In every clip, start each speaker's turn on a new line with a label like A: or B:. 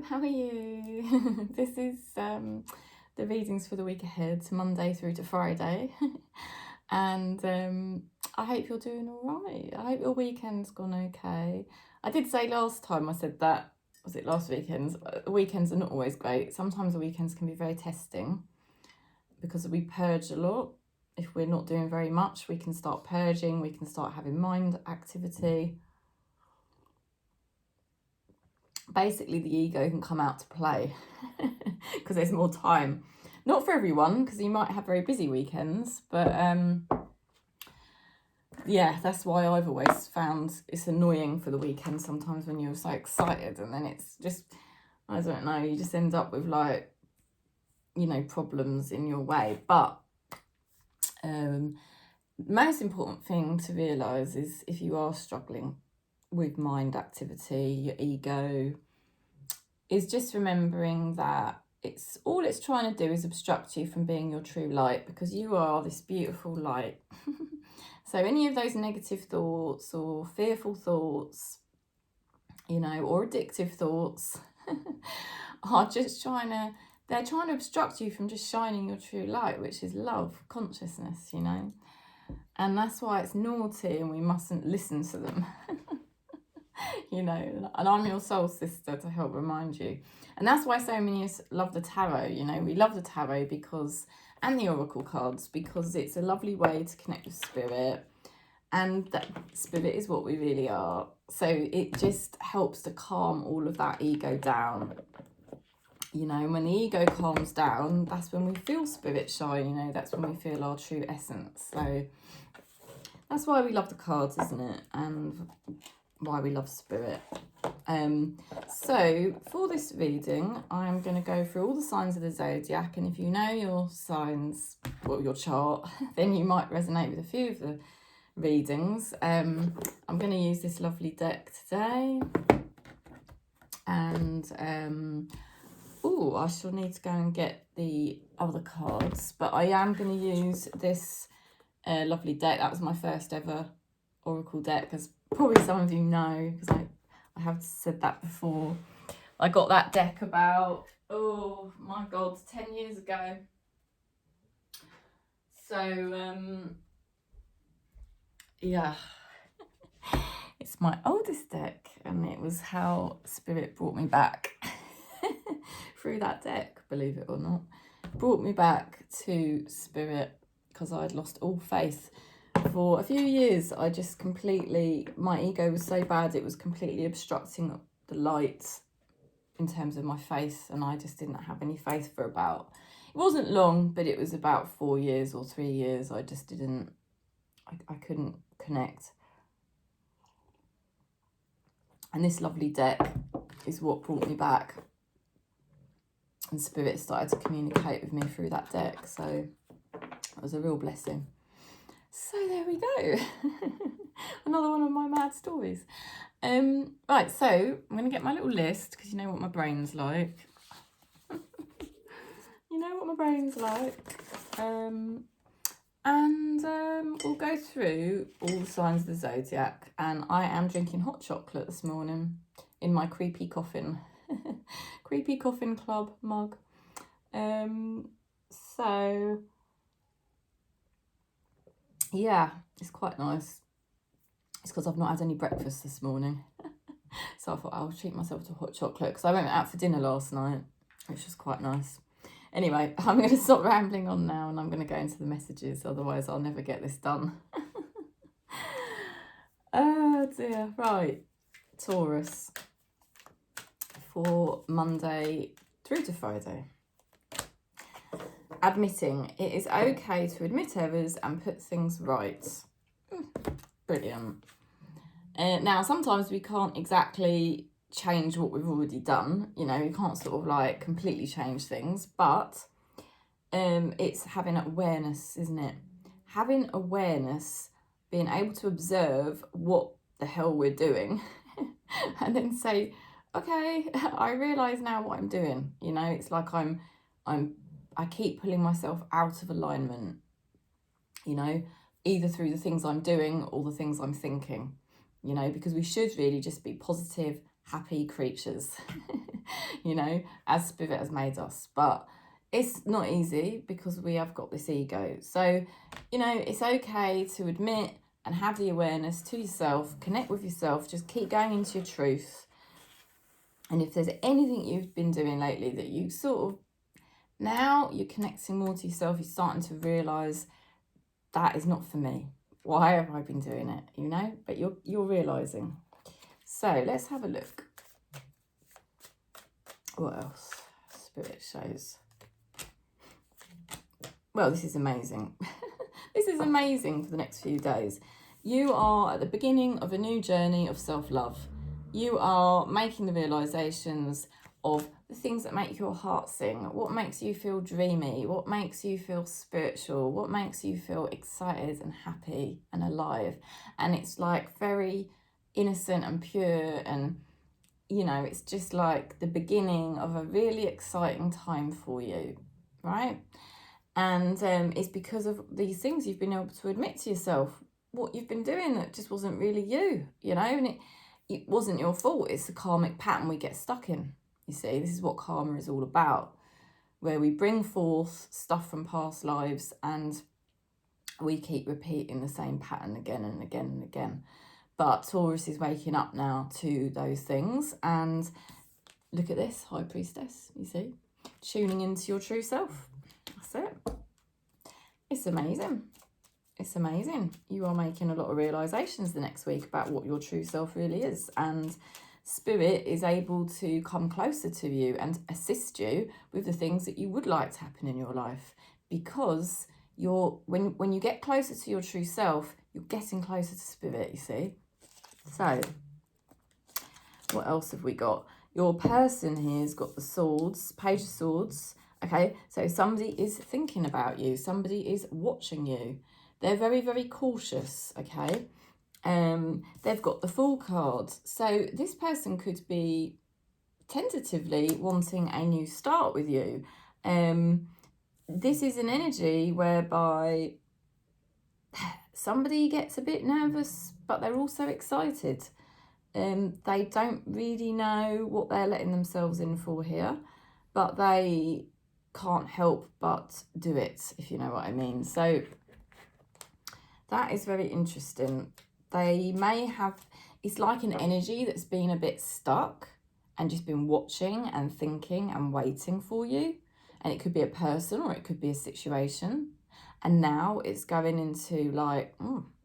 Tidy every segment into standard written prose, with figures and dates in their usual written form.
A: how are you? This is the readings for the week ahead, Monday through to Friday. And I hope you're doing all right. I hope your weekend's gone okay. I did say last time I said that, was it last weekend? Weekends are not always great. Sometimes the weekends can be very testing because we purge a lot. If we're not doing very much, we can start purging, we can start having mind activity. Basically, the ego can come out to play because there's more time. Not for everyone, because you might have very busy weekends, but yeah, that's why I've always found it's annoying for the weekend sometimes when you're so excited, and then it's just, I don't know, you just end up with, like, you know, problems in your way. But most important thing to realise is if you are struggling with mind activity, your ego, is just remembering that all it's trying to do is obstruct you from being your true light, because you are this beautiful light. So any of those negative thoughts or fearful thoughts, you know, or addictive thoughts are just they're trying to obstruct you from just shining your true light, which is love, consciousness, you know. And that's why it's naughty and we mustn't listen to them. You know, and I'm your soul sister to help remind you. And that's why so many of us love the tarot. You know, we love the tarot because, and the oracle cards, because it's a lovely way to connect with spirit, and that spirit is what we really are. So it just helps to calm all of that ego down. You know, when the ego calms down, that's when we feel spirit shine, you know, that's when we feel our true essence. So that's why we love the cards, isn't it? And why we love spirit. So for this reading, I'm going to go through all the signs of the zodiac, and if you know your signs, well, your chart, then you might resonate with a few of the readings. I'm going to use this lovely deck today, and oh, I shall need to go and get the other cards, but I am going to use this lovely deck. That was my first ever oracle deck, as probably some of you know, because I have said that before. I got that deck about, oh my god, 10 years ago. So yeah, it's my oldest deck, and it was how spirit brought me back through that deck, believe it or not. Brought me back to spirit, because I'd lost all faith. For a few years, I just completely, my ego was so bad, it was completely obstructing the light in terms of my faith, and I just didn't have any faith for about, it wasn't long, but it was about 4 years or 3 years. I just didn't, I couldn't connect. And this lovely deck is what brought me back, and spirit started to communicate with me through that deck, so it was a real blessing. So there we go. Another one of my mad stories. Right, so I'm going to get my little list, because you know what my brain's like. You know what my brain's like. And we'll go through all the signs of the zodiac. And I am drinking hot chocolate this morning in my creepy coffin. Creepy coffin club mug. So yeah, it's quite nice. It's because I've not had any breakfast this morning. So I thought I'll treat myself to hot chocolate, because I went out for dinner last night, which was quite nice. Anyway, I'm going to stop rambling on now, and I'm going to go into the messages, otherwise I'll never get this done. Oh dear. Right, Taurus, for Monday through to Friday. Admitting. It is okay to admit errors and put things right. Brilliant. Now, sometimes we can't exactly change what we've already done. You know, you can't sort of like completely change things, but it's having awareness, isn't it? Having awareness, being able to observe what the hell we're doing and then say, okay, I realise now what I'm doing. You know, it's like I keep pulling myself out of alignment, you know, either through the things I'm doing or the things I'm thinking, you know, because we should really just be positive, happy creatures. you know, as Spirit has made us. But it's not easy because we have got this ego. So, you know, it's okay to admit and have the awareness to yourself, connect with yourself, just keep going into your truth. And if there's anything you've been doing lately that you sort of, now you're connecting more to yourself, you're starting to realise that is not for me. Why have I been doing it, you know? But you're realising. So let's have a look. What else? Spirit shows. Well, this is amazing. This is amazing for the next few days. You are at the beginning of a new journey of self-love. You are making the realizations of the things that make your heart sing, what makes you feel dreamy, what makes you feel spiritual, what makes you feel excited and happy and alive. And it's like very innocent and pure, and you know, it's just like the beginning of a really exciting time for you, right? And it's because of these things you've been able to admit to yourself what you've been doing that just wasn't really you, you know, and it wasn't your fault. It's a karmic pattern we get stuck in. You see, this is what karma is all about, where we bring forth stuff from past lives and we keep repeating the same pattern again and again and again. But Taurus is waking up now to those things. And look at this, High Priestess, you see, tuning into your true self. That's it. It's amazing. It's amazing. You are making a lot of realizations the next week about what your true self really is. And Spirit is able to come closer to you and assist you with the things that you would like to happen in your life. Because when you get closer to your true self, you're getting closer to Spirit, you see. So, what else have we got? Your person here's got the swords, Page of Swords. Okay, so somebody is thinking about you. Somebody is watching you. They're very, very cautious, okay? They've got the Fool card. So this person could be tentatively wanting a new start with you. This is an energy whereby somebody gets a bit nervous, but they're also excited. They don't really know what they're letting themselves in for here, but they can't help but do it, if you know what I mean. So that is very interesting. They may have, it's like an energy that's been a bit stuck and just been watching and thinking and waiting for you. And it could be a person or it could be a situation. And now it's going into like,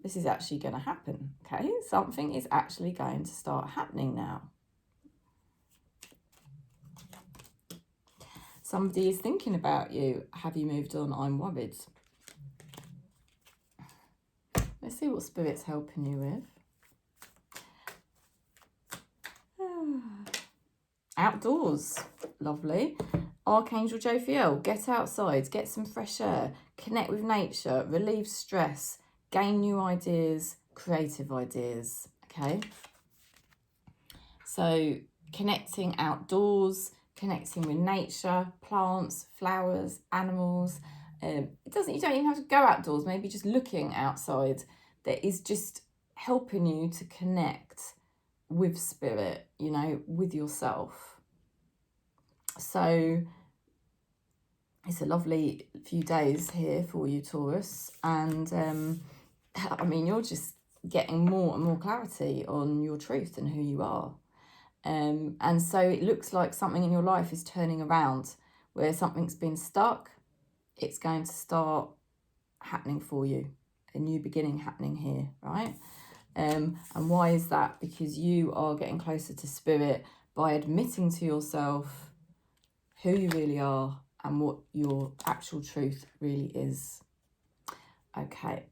A: this is actually going to happen, okay? Something is actually going to start happening now. Somebody is thinking about you. Have you moved on? I'm worried. Let's see what Spirit's helping you with. Outdoors. Lovely. Archangel Jophiel. Get outside. Get some fresh air. Connect with nature. Relieve stress. Gain new ideas. Creative ideas. Okay. So connecting outdoors. Connecting with nature. Plants. Flowers. Animals. You don't even have to go outdoors. Maybe just looking outside. That is just helping you to connect with Spirit, you know, with yourself. So it's a lovely few days here for you, Taurus. And I mean, you're just getting more and more clarity on your truth and who you are. And so it looks like something in your life is turning around, where something's been stuck. It's going to start happening for you. A new beginning happening here, right? And why is that? Because you are getting closer to Spirit by admitting to yourself who you really are and what your actual truth really is. Okay,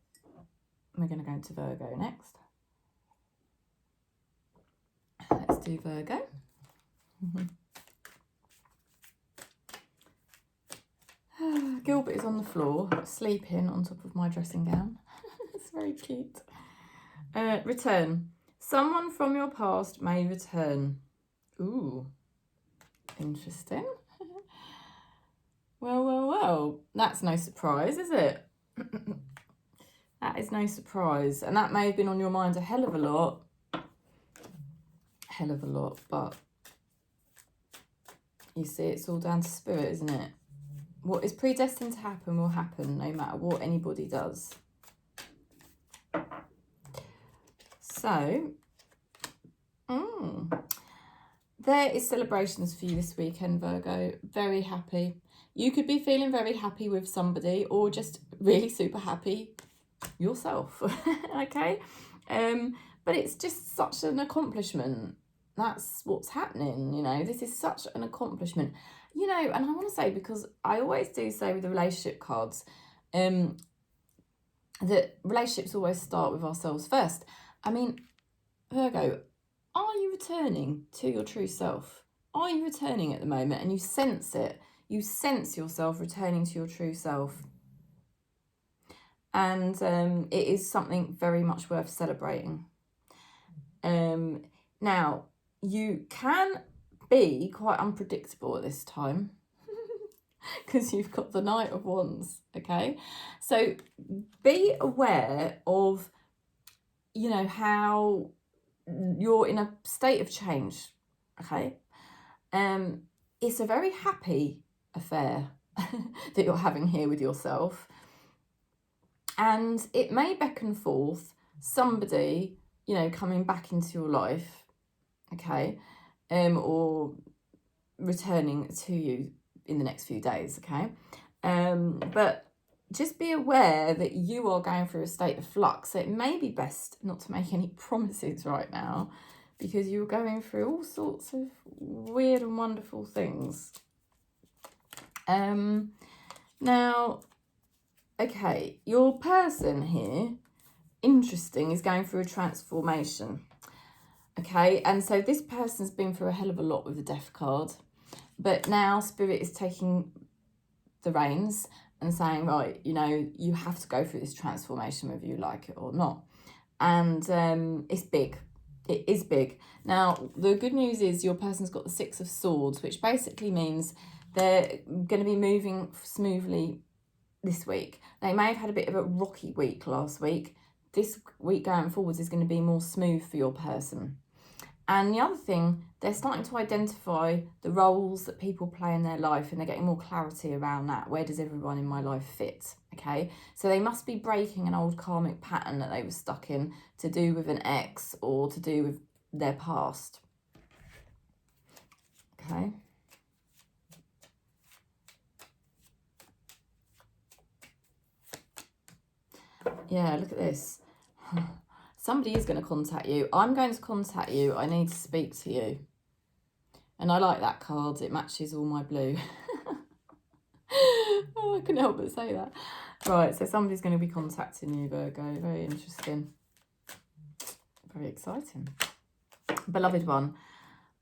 A: we're going to go into Virgo next. Let's do Virgo. Gilbert is on the floor, sleeping on top of my dressing gown. It's very cute. Return. Someone from your past may return. Ooh, interesting. Well. That's no surprise, is it? That is no surprise. And that may have been on your mind a hell of a lot. But You see, it's all down to spirit, isn't it? What is predestined to happen will happen, no matter what anybody does. So, there is celebrations for you this weekend, Virgo. Very happy. You could be feeling very happy with somebody, or just really super happy yourself. Okay? But it's just such an accomplishment. That's what's happening, you know. This is such an accomplishment. You know, and I want to say, because I always do say with the relationship cards, that relationships always start with ourselves first. I mean, Virgo, are you returning to your true self? Are you returning at the moment? And you sense it. You sense yourself returning to your true self. And it is something very much worth celebrating. Now, you can be quite unpredictable at this time because you've got the Knight of Wands, okay? So be aware of, you know, how you're in a state of change, okay? It's a very happy affair that you're having here with yourself, and it may beckon forth somebody, you know, coming back into your life, okay, or returning to you in the next few days, okay? But just be aware that you are going through a state of flux, so it may be best not to make any promises right now, because you're going through all sorts of weird and wonderful things. Now, okay, your person here, interesting, is going through a transformation. Okay, and so this person's been through a hell of a lot with the Death card, but now Spirit is taking the reins and saying, right, you know, you have to go through this transformation whether you like it or not. And it's big. It is big. Now, the good news is your person's got the Six of Swords, which basically means they're going to be moving smoothly this week. They may have had a bit of a rocky week last week. This week going forwards is going to be more smooth for your person. And the other thing, they're starting to identify the roles that people play in their life, and they're getting more clarity around that. Where does everyone in my life fit? Okay, so they must be breaking an old karmic pattern that they were stuck in, to do with an ex or to do with their past. Okay. Yeah, look at this. Somebody is going to contact you. I'm going to contact you. I need to speak to you. And I like that card. It matches all my blue. Oh, I couldn't help but say that. Right, so somebody's going to be contacting you, Virgo. Very interesting. Very exciting. Beloved one.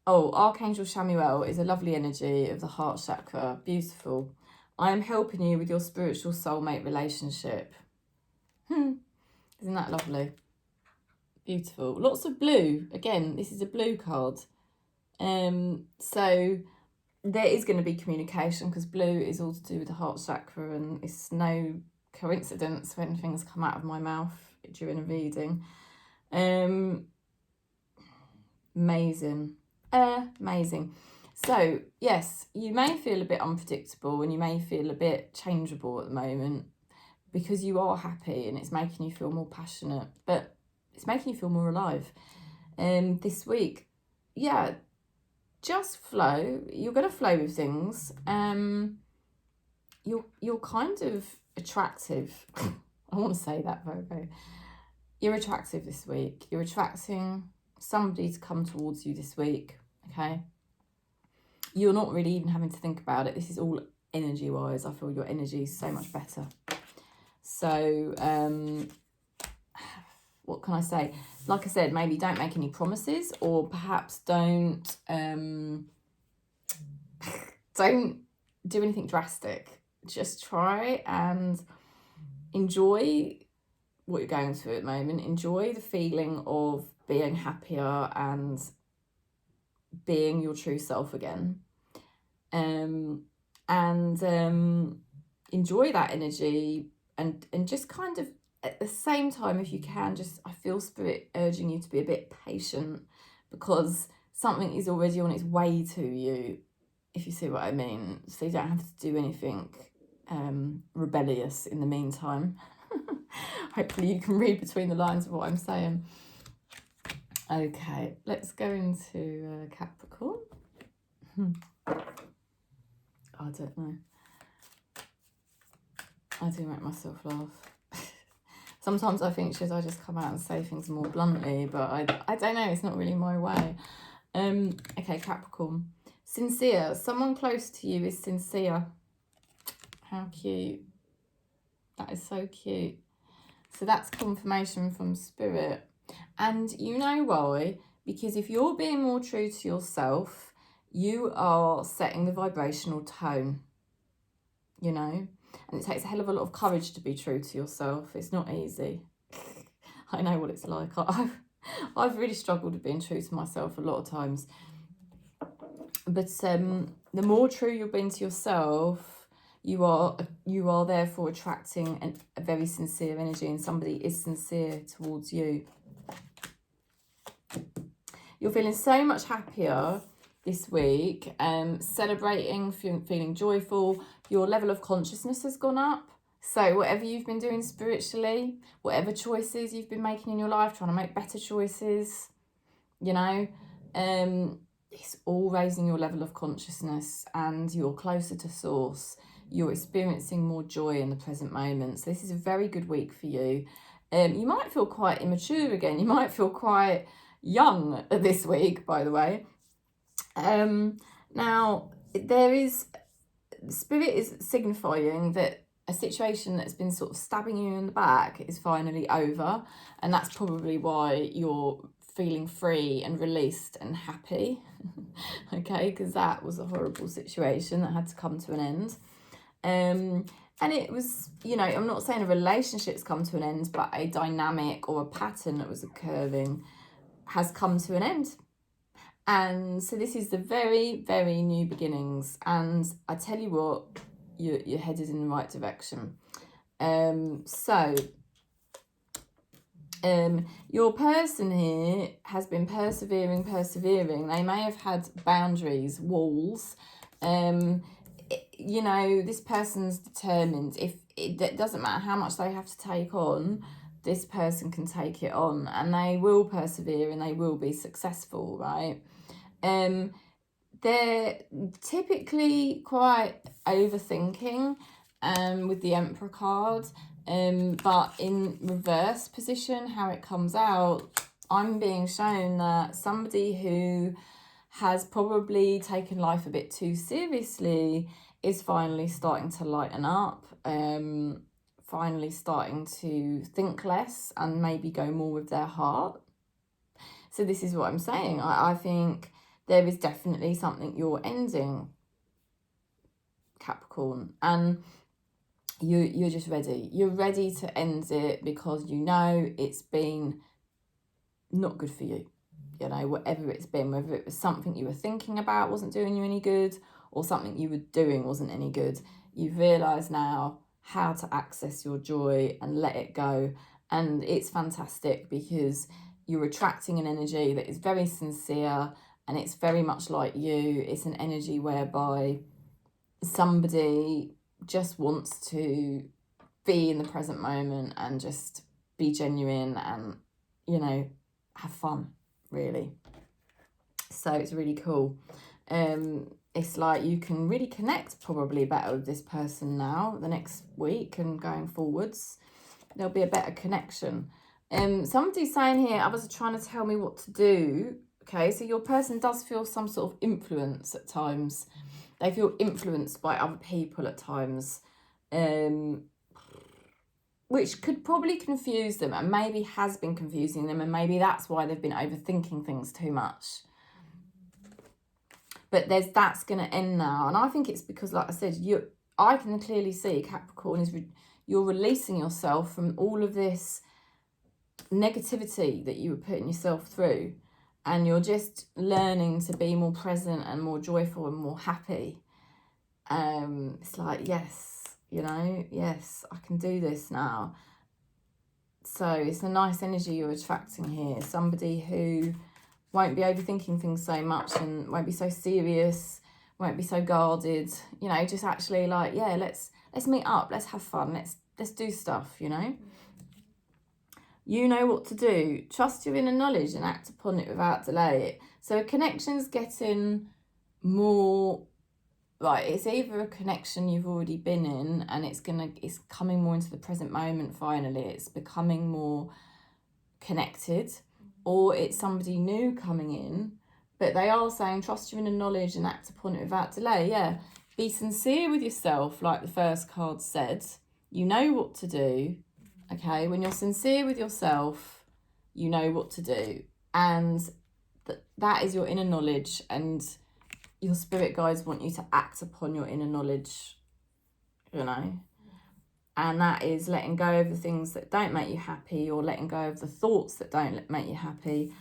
A: Oh, Archangel Chamuel is a lovely energy of the heart chakra. Beautiful. I am helping you with your spiritual soulmate relationship. Isn't that lovely? Beautiful. Lots of blue. Again, this is a blue card. So there is going to be communication, because blue is all to do with the heart chakra, and it's no coincidence when things come out of my mouth during a reading. Amazing. Amazing. So, yes, you may feel a bit unpredictable and you may feel a bit changeable at the moment, because you are happy and it's making you feel more passionate, but it's making you feel more alive. This week, yeah, just flow. You're going to flow with things. You're kind of attractive. I want to say that, Virgo. You're attractive this week. You're attracting somebody to come towards you this week, okay? You're not really even having to think about it. This is all energy-wise. I feel your energy is so much better. So, what can I say? Like I said, maybe don't make any promises, or perhaps don't do anything drastic. Just try and enjoy what you're going through at the moment. Enjoy the feeling of being happier and being your true self again. Enjoy that energy, and just kind of at the same time, if you can, just, I feel Spirit urging you to be a bit patient, because something is already on its way to you. if you see what I mean. So you don't have to do anything rebellious in the meantime. Hopefully you can read between the lines of what I'm saying. Okay, let's go into Capricorn. I don't know. I do make myself laugh. Sometimes I think, should I just come out and say things more bluntly? But I don't know, it's not really my way. Okay, Capricorn. Sincere. Someone close to you is sincere. How cute. That is so cute. So that's confirmation from Spirit. And you know why? Because if you're being more true to yourself, you are setting the vibrational tone, you know? And it takes a hell of a lot of courage to be true to yourself. It's not easy. I know what it's like. I've really struggled with being true to myself a lot of times. But the more true you're being to yourself, you are therefore attracting a very sincere energy, and somebody is sincere towards you. You're feeling so much happier this week, celebrating, feeling joyful. Your level of consciousness has gone up. So whatever you've been doing spiritually, whatever choices you've been making in your life, trying to make better choices, you know, it's all raising your level of consciousness, and you're closer to source. You're experiencing more joy in the present moment. So this is a very good week for you. You might feel quite immature again. You might feel quite young this week, by the way. Now, Spirit is signifying that a situation that's been sort of stabbing you in the back is finally over. And that's probably why you're feeling free and released and happy. Okay, because that was a horrible situation that had to come to an end. And it was, you know, I'm not saying a relationship's come to an end, but a dynamic or a pattern that was occurring has come to an end. And so this is the very, very new beginnings. And I tell you what, you're headed in the right direction. Your person here has been persevering. They may have had boundaries, walls. You know, this person's determined. If it doesn't matter how much they have to take on, this person can take it on, and they will persevere and they will be successful, right? They're typically quite overthinking with the Emperor card, but in reverse position, how it comes out, I'm being shown that somebody who has probably taken life a bit too seriously is finally starting to lighten up, finally starting to think less and maybe go more with their heart. So this is what I'm saying. I think there is definitely something you're ending, Capricorn, and you're just ready. You're ready to end it because you know it's been not good for you. You know, whatever it's been, whether it was something you were thinking about wasn't doing you any good, or something you were doing wasn't any good. You've realised now how to access your joy and let it go. And it's fantastic because you're attracting an energy that is very sincere, and it's very much like you. It's an energy whereby somebody just wants to be in the present moment and just be genuine and, you know, have fun, really. So it's really cool. It's like you can really connect probably better with this person now, the next week and going forwards. There'll be a better connection. Somebody's saying here, others are trying to tell me what to do. Okay, so your person does feel some sort of influence at times. They feel influenced by other people at times, which could probably confuse them, and maybe has been confusing them, and maybe that's why they've been overthinking things too much. But that's going to end now, and I think it's because, like I said, I can clearly see Capricorn is you're releasing yourself from all of this negativity that you were putting yourself through, and you're just learning to be more present and more joyful and more happy. It's like, yes, you know, yes, I can do this now. So it's a nice energy you're attracting here. Somebody who won't be overthinking things so much and won't be so serious, won't be so guarded, you know, just actually like, yeah, let's meet up, let's have fun, let's do stuff, you know. You know what to do. Trust your inner knowledge and act upon it without delay. So a connection's getting more, right, it's either a connection you've already been in and it's coming more into the present moment finally, it's becoming more connected, or it's somebody new coming in, but they are saying trust your inner knowledge and act upon it without delay. Yeah, be sincere with yourself, like the first card said. You know what to do. Okay, when you're sincere with yourself, you know what to do. And that is your inner knowledge, and your spirit guides want you to act upon your inner knowledge, you know. And that is letting go of the things that don't make you happy, or letting go of the thoughts that don't make you happy,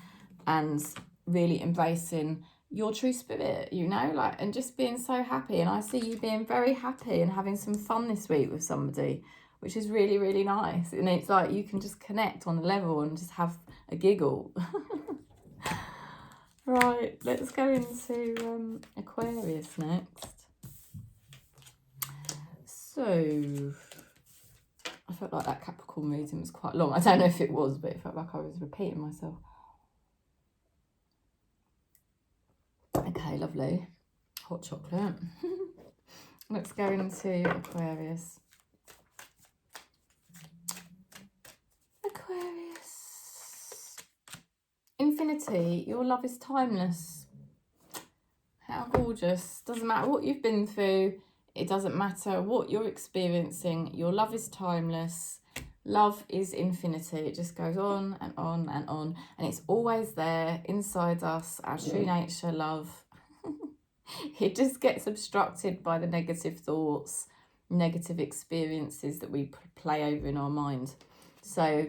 A: and really embracing your true spirit, you know, like, and just being so happy. And I see you being very happy and having some fun this week with somebody, which is really, really nice. And it's like you can just connect on a level and just have a giggle. Right, let's go into Aquarius next. So, I felt like that Capricorn reading was quite long. I don't know if it was, but it felt like I was repeating myself. Okay, lovely. Hot chocolate. Let's go into Aquarius. Aquarius. Infinity, your love is timeless. How gorgeous. Doesn't matter what you've been through. It doesn't matter what you're experiencing. Your love is timeless. Love is infinity. It just goes on and on and on. And it's always there inside us, our true nature, love. It just gets obstructed by the negative thoughts, negative experiences that we play over in our mind. So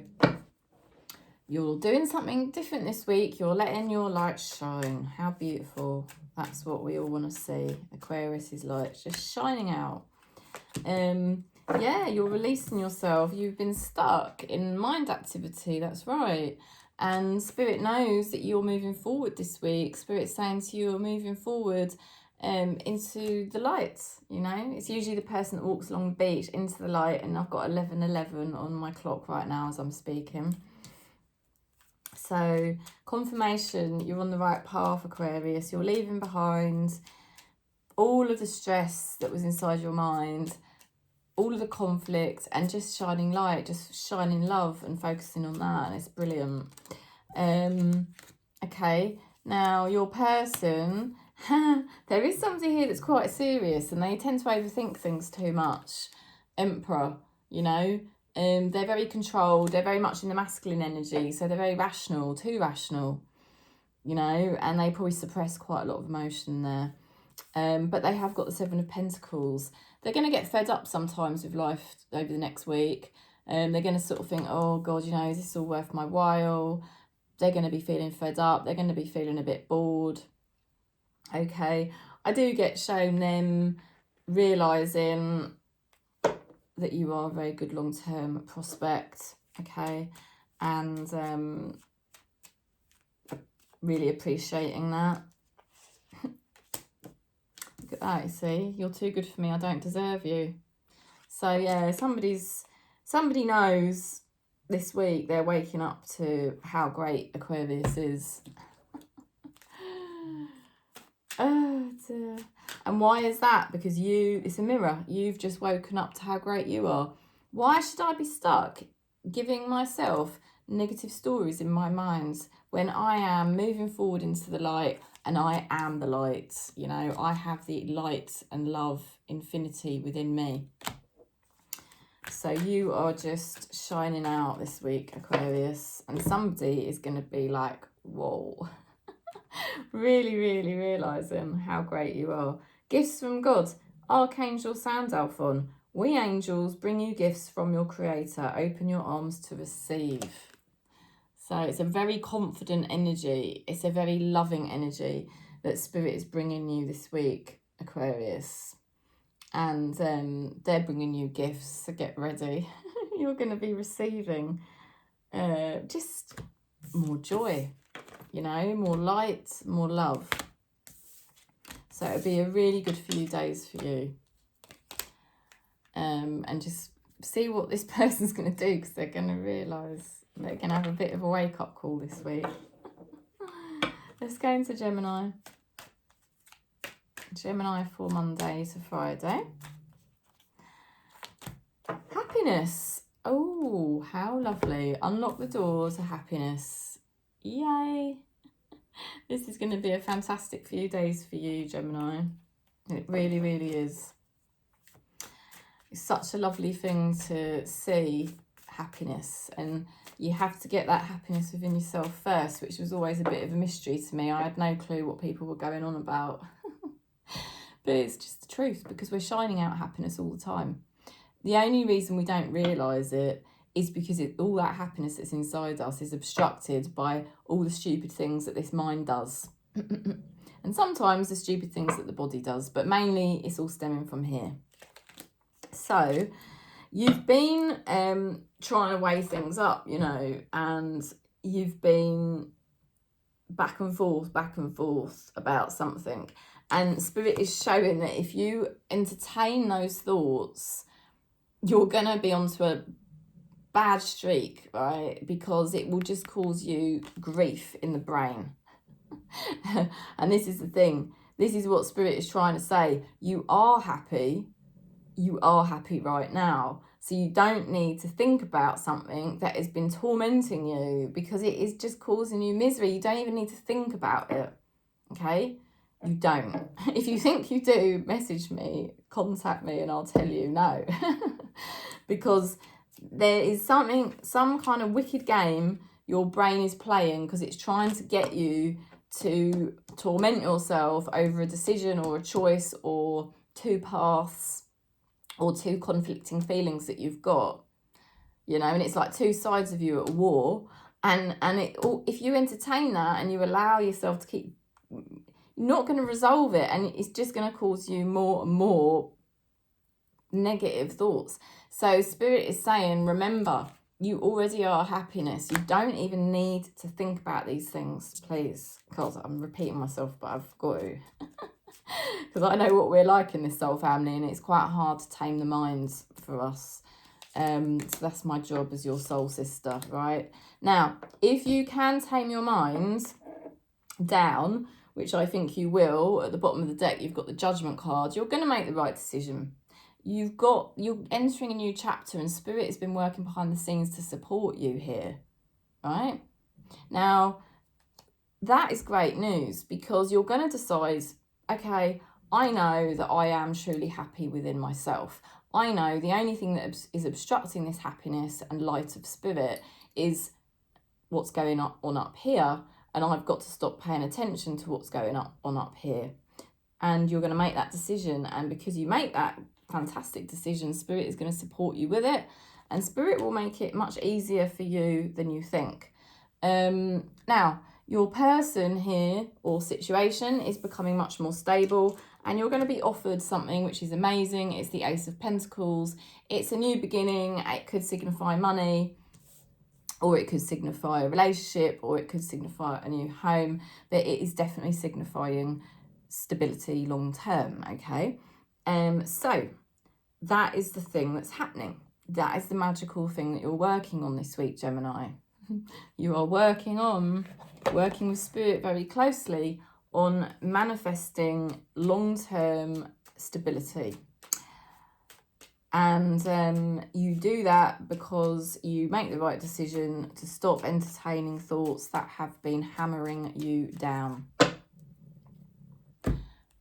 A: you're doing something different this week. You're letting your light shine. How beautiful. That's what we all want to see. Aquarius' light just shining out. Yeah, you're releasing yourself. You've been stuck in mind activity. That's right. And Spirit knows that you're moving forward this week. Spirit's saying to you, you're moving forward into the light, you know. It's usually the person that walks along the beach into the light, and I've got 11:11 on my clock right now as I'm speaking. So, confirmation, you're on the right path, Aquarius. You're leaving behind all of the stress that was inside your mind, all of the conflict, and just shining light, just shining love and focusing on that. And it's brilliant. Okay, now your person, there is somebody here that's quite serious, and they tend to overthink things too much. Emperor, you know. They're very controlled. They're very much in the masculine energy, so they're very rational, too rational, you know, and they probably suppress quite a lot of emotion there. But they have got the Seven of Pentacles. They're going to get fed up sometimes with life over the next week. They're going to sort of think, oh, God, you know, is this all worth my while? They're going to be feeling fed up. They're going to be feeling a bit bored. Okay, I do get shown them realising that you are a very good long-term prospect, okay, and really appreciating that. Look at that, you see, you're too good for me, I don't deserve you. So yeah, somebody knows this week they're waking up to how great Aquarius is. Oh dear. And why is that? Because it's a mirror. You've just woken up to how great you are. Why should I be stuck giving myself negative stories in my mind when I am moving forward into the light, and I am the light? You know, I have the light and love, infinity within me. So you are just shining out this week, Aquarius, and somebody is going to be like, whoa. Really, really realising how great you are. Gifts from God. Archangel Sandalphon. We angels bring you gifts from your Creator. Open your arms to receive. So it's a very confident energy. It's a very loving energy that Spirit is bringing you this week, Aquarius. And they're bringing you gifts, so get ready. You're going to be receiving just more joy. You know, more light, more love. So it'll be a really good few days for you. And just see what this person's going to do, because they're going to realise they're going to have a bit of a wake-up call this week. Let's go into Gemini. Gemini for Monday to Friday. Happiness. Oh, how lovely. Unlock the door to happiness. Yay. This is going to be a fantastic few days for you, Gemini. It really, really is. It's such a lovely thing to see, happiness. And you have to get that happiness within yourself first, which was always a bit of a mystery to me. I had no clue what people were going on about. But it's just the truth, because we're shining out happiness all the time. The only reason we don't realise it is because all that happiness that's inside us is obstructed by all the stupid things that this mind does. And sometimes the stupid things that the body does, but mainly it's all stemming from here. So you've been trying to weigh things up, you know, and you've been back and forth about something. And Spirit is showing that if you entertain those thoughts, you're going to be onto a bad streak, right? Because it will just cause you grief in the brain. And this is the thing. This is what Spirit is trying to say. You are happy. You are happy right now. So you don't need to think about something that has been tormenting you, because it is just causing you misery. You don't even need to think about it. Okay? You don't. If you think you do, message me, contact me, and I'll tell you no. Because there is some kind of wicked game your brain is playing, because it's trying to get you to torment yourself over a decision or a choice or two paths or two conflicting feelings that you've got, you know, and it's like two sides of you at war. And if you entertain that and you allow yourself to keep, you're not going to resolve it, and it's just going to cause you more and more negative thoughts. So Spirit is saying, remember, you already are happiness. You don't even need to think about these things, please. Because I'm repeating myself, but I've got to. Because I know what we're like in this soul family, and it's quite hard to tame the minds for us. So that's my job as your soul sister, right? Now, if you can tame your mind down, which I think you will, at the bottom of the deck, you've got the Judgment card. You're going to make the right decision. You're entering a new chapter, and Spirit has been working behind the scenes to support you here, right? Now, that is great news, because you're going to decide, okay, I know that I am truly happy within myself. I know the only thing that is obstructing this happiness and light of Spirit is what's going on up here, and I've got to stop paying attention to what's going on up here. And you're going to make that decision, and because you make that fantastic decision, Spirit is going to support you with it, and Spirit will make it much easier for you than you think. Now, your person here or situation is becoming much more stable, and you're going to be offered something which is amazing. It's the Ace of Pentacles. It's a new beginning. It could signify money, or it could signify a relationship, or it could signify a new home, but it is definitely signifying stability long term, okay? So that is the thing that's happening. That is the magical thing that you're working on this week, Gemini. You are working with Spirit very closely on manifesting long-term stability. And you do that because you make the right decision to stop entertaining thoughts that have been hammering you down.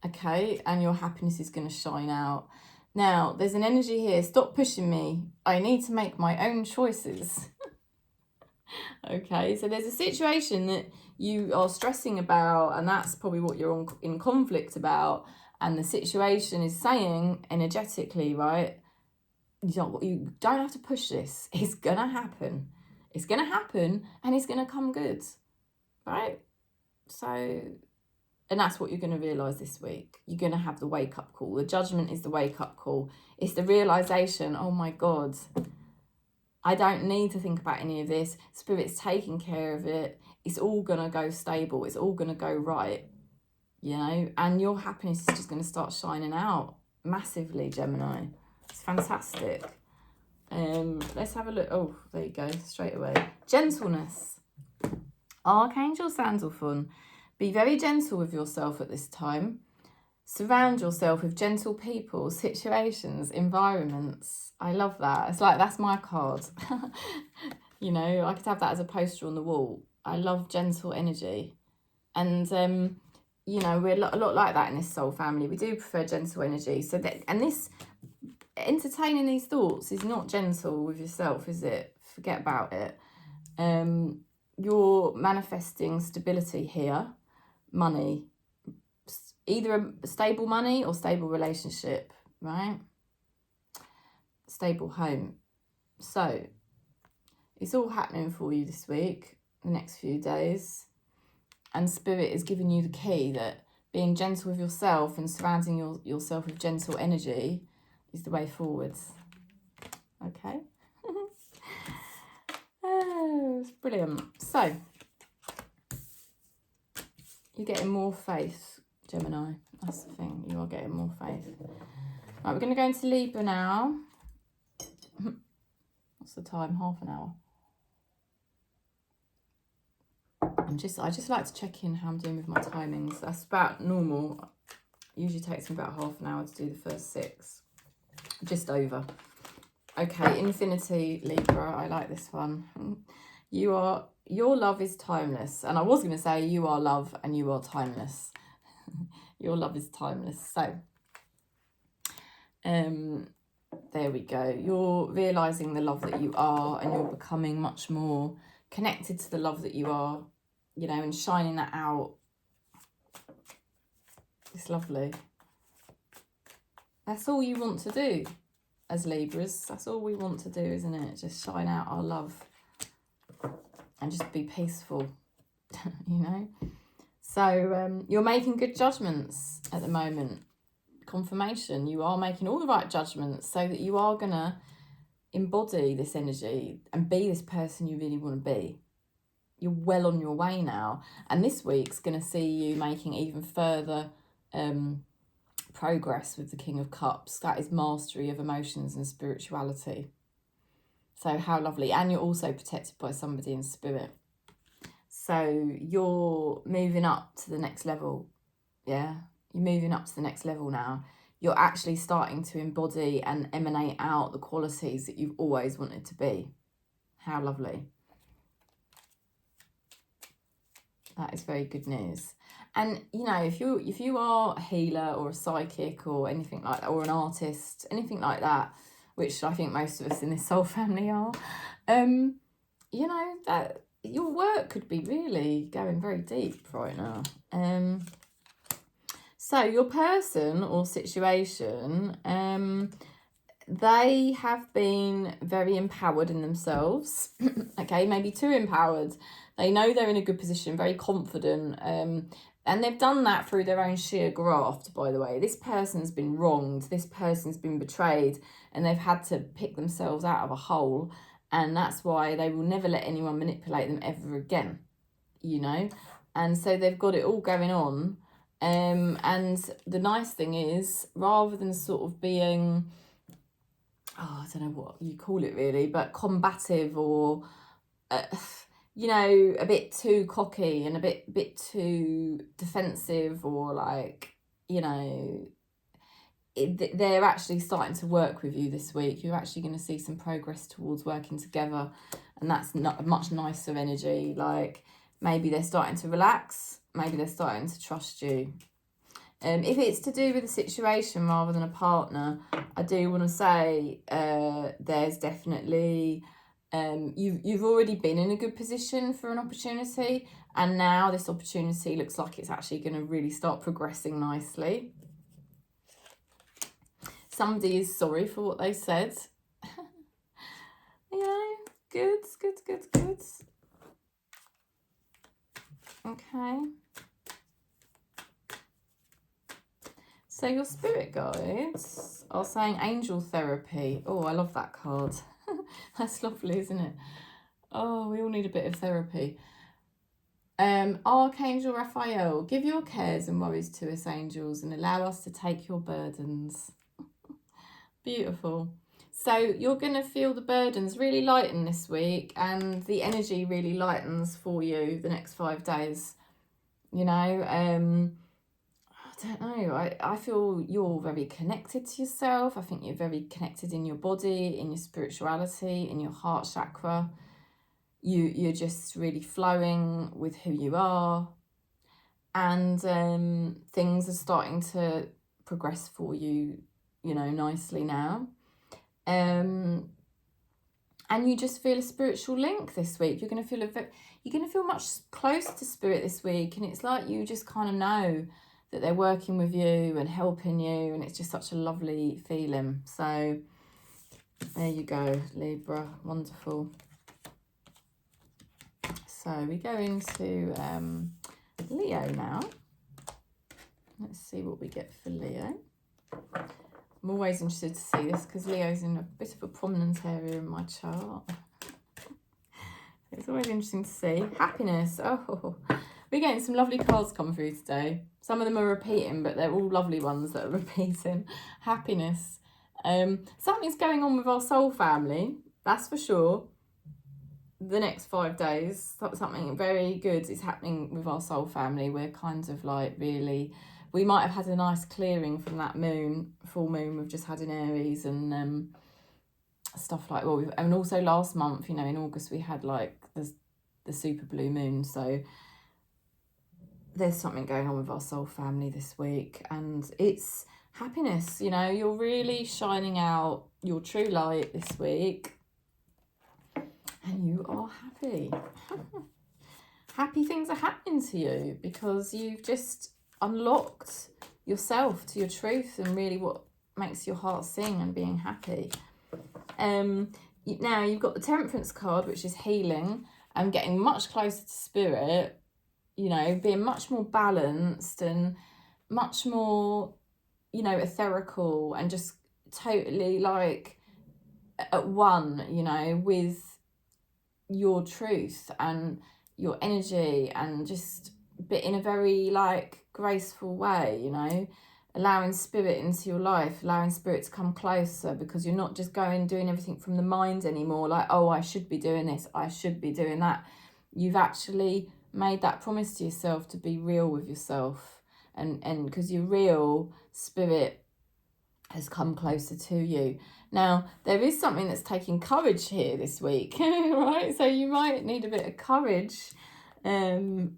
A: Okay, and your happiness is going to shine out. Now, there's an energy here. Stop pushing me. I need to make my own choices. Okay, so there's a situation that you are stressing about, and that's probably what you're in conflict about. And the situation is saying energetically, right, you don't have to push this. It's going to happen. It's going to happen, and it's going to come good, right? So, and that's what you're going to realise this week. You're going to have the wake-up call. The Judgment is the wake-up call. It's the realisation, oh my God, I don't need to think about any of this. Spirit's taking care of it. It's all going to go stable. It's all going to go right. you know, and your happiness is just going to start shining out massively, Gemini. It's fantastic. Let's have a look. Oh, there you go, straight away. Gentleness. Archangel Sandalphon. Be very gentle with yourself at this time. Surround yourself with gentle people, situations, environments. I love that. It's like, that's my card. You know, I could have that as a poster on the wall. I love gentle energy. And, you know, we're a lot like that in this soul family. We do prefer gentle energy. So that, and this, entertaining these thoughts is not gentle with yourself, is it? Forget about it. You're manifesting stability here. Money. Either a stable money or stable relationship, right? Stable home. So, it's all happening for you this week, the next few days. And Spirit is giving you the key that being gentle with yourself and surrounding yourself with gentle energy is the way forwards. Okay? Oh, it's brilliant. So, you're getting more faith, Gemini. That's the thing. You are getting more faith. Right, we're going to go into Libra now. What's the time? Half an hour. I just like to check in how I'm doing with my timings. That's about normal. It usually takes me about half an hour to do the first 6. Just over. Okay, Infinity Libra. I like this one. Your love is timeless. And I was going to say you are love and you are timeless. Your love is timeless. So, there we go. You're realising the love that you are, and you're becoming much more connected to the love that you are, you know, and shining that out. It's lovely. That's all you want to do as Libras. That's all we want to do, isn't it? Just shine out our love and just be peaceful, you know. So you're making good judgments at the moment. Confirmation. You are making all the right judgments so that you are going to embody this energy and be this person you really want to be. You're well on your way now. And this week's going to see you making even further progress with the King of Cups. That is mastery of emotions and spirituality. So how lovely. And you're also protected by somebody in spirit. So you're moving up to the next level. Yeah, you're moving up to the next level now. You're actually starting to embody and emanate out the qualities that you've always wanted to be. How lovely. That is very good news. And, you know, if you are a healer or a psychic or anything like that, or an artist, anything like that, which I think most of us in this soul family are, you know, that your work could be really going very deep right now. So your person or situation, they have been very empowered in themselves. Okay, maybe too empowered. They know they're in a good position, very confident. And they've done that through their own sheer graft, by the way. This person's been wronged. This person's been betrayed. And they've had to pick themselves out of a hole. And that's why they will never let anyone manipulate them ever again, you know. And so they've got it all going on. And the nice thing is, rather than sort of being, I don't know what you call it really, but combative or, you know, a bit too cocky and a bit too defensive, or like, you know, they're actually starting to work with you this week. You're actually going to see some progress towards working together, and that's not a much nicer energy. Like, maybe they're starting to relax, maybe they're starting to trust you. If it's to do with a situation rather than a partner, I do want to say there's definitely, you've already been in a good position for an opportunity, and now this opportunity looks like it's actually going to really start progressing nicely. Somebody is sorry for what they said. You know, good. Okay. So your spirit guides are saying angel therapy. Oh, I love that card. That's lovely, isn't it? Oh, we all need a bit of therapy. Archangel Raphael, give your cares and worries to us, angels, and allow us to take your burdens. Beautiful. So you're going to feel the burdens really lighten this week, and the energy really lightens for you the next 5 days. You know, I don't know. I feel you're very connected to yourself. I think you're very connected in your body, in your spirituality, in your heart chakra. You're just really flowing with who you are, and things are starting to progress for you, you know, nicely now. And you just feel a spiritual link this week. You're going to feel much closer to spirit this week, and it's like you just kind of know that they're working with you and helping you, and it's just such a lovely feeling. So there you go, Libra. Wonderful. So we go into Leo now. Let's see what we get for Leo. I'm always interested to see this because Leo's in a bit of a prominent area in my chart. It's always interesting to see. Happiness. Oh, we're getting some lovely cards come through today. Some of them are repeating, but they're all lovely ones that are repeating. Happiness. Something's going on with our soul family, that's for sure. The next 5 days, something very good is happening with our soul family. We're kind of like really, we might have had a nice clearing from that moon, full moon we've just had in Aries, and stuff like, well, and also last month, you know, in August we had like the super blue moon. So there's something going on with our soul family this week, and it's happiness. You know, you're really shining out your true light this week. And you are happy. Happy things are happening to you because you've just unlocked yourself to your truth and really what makes your heart sing and being happy. Now you've got the Temperance card, which is healing and getting much closer to spirit, you know, being much more balanced and much more, you know, etherical and just totally like at one, you know, with your truth and your energy, and just but in a very like graceful way, you know, allowing spirit into your life, allowing spirit to come closer, because you're not just doing everything from the mind anymore, like, oh, I should be doing this, I should be doing that. You've actually made that promise to yourself to be real with yourself, and because you're real, spirit has come closer to you. Now, there is something that's taking courage here this week, right? So you might need a bit of courage. You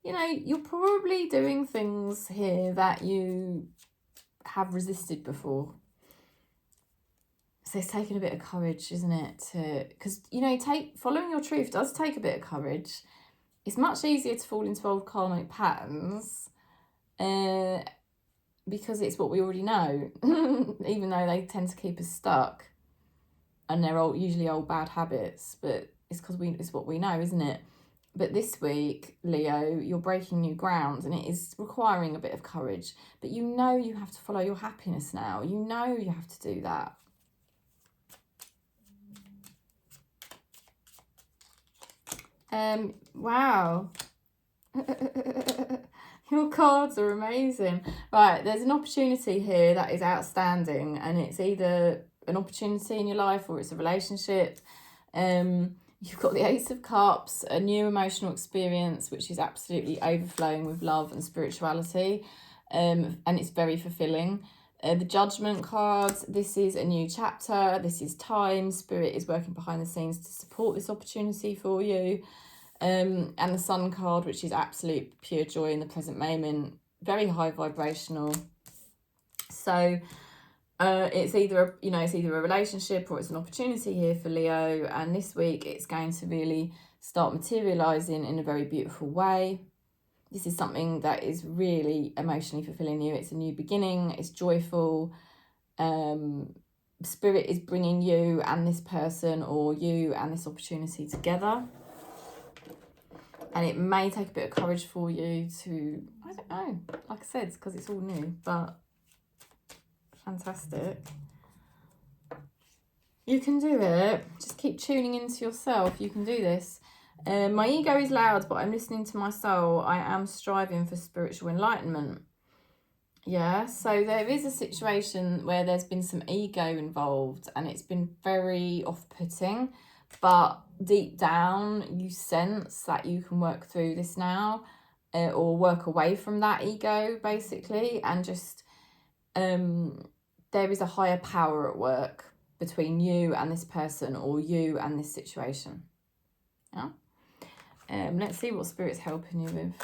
A: know, you're probably doing things here that you have resisted before. So it's taking a bit of courage, isn't it? Because, you know, following your truth does take a bit of courage. It's much easier to fall into old karmic patterns, because it's what we already know, even though they tend to keep us stuck, and they're usually old bad habits, but it's because it's what we know, isn't it? But this week, Leo, you're breaking new ground, and it is requiring a bit of courage, but you know you have to follow your happiness now. You know you have to do that. Wow. Your cards are amazing. Right, there's an opportunity here that is outstanding, and it's either an opportunity in your life or it's a relationship. You've got the Ace of Cups, a new emotional experience, which is absolutely overflowing with love and spirituality, and it's very fulfilling. The Judgment card, this is a new chapter, this is time, spirit is working behind the scenes to support this opportunity for you. And the Sun card, which is absolute pure joy in the present moment, very high vibrational. So it's either a relationship or it's an opportunity here for Leo, and this week it's going to really start materializing in a very beautiful way. This is something that is really emotionally fulfilling you. It's a new beginning, it's joyful. Spirit is bringing you and this person, or you and this opportunity together. And it may take a bit of courage for you to, I don't know, like I said, it's because it's all new, but fantastic. You can do it. Just keep tuning into yourself. You can do this. My ego is loud, but I'm listening to my soul. I am striving for spiritual enlightenment. Yeah, so there is a situation where there's been some ego involved and it's been very off-putting, but deep down you sense that you can work through this now, or work away from that ego, basically, and just there is a higher power at work between you and this person, or you and this situation. Yeah. Let's see what Spirit's helping you with.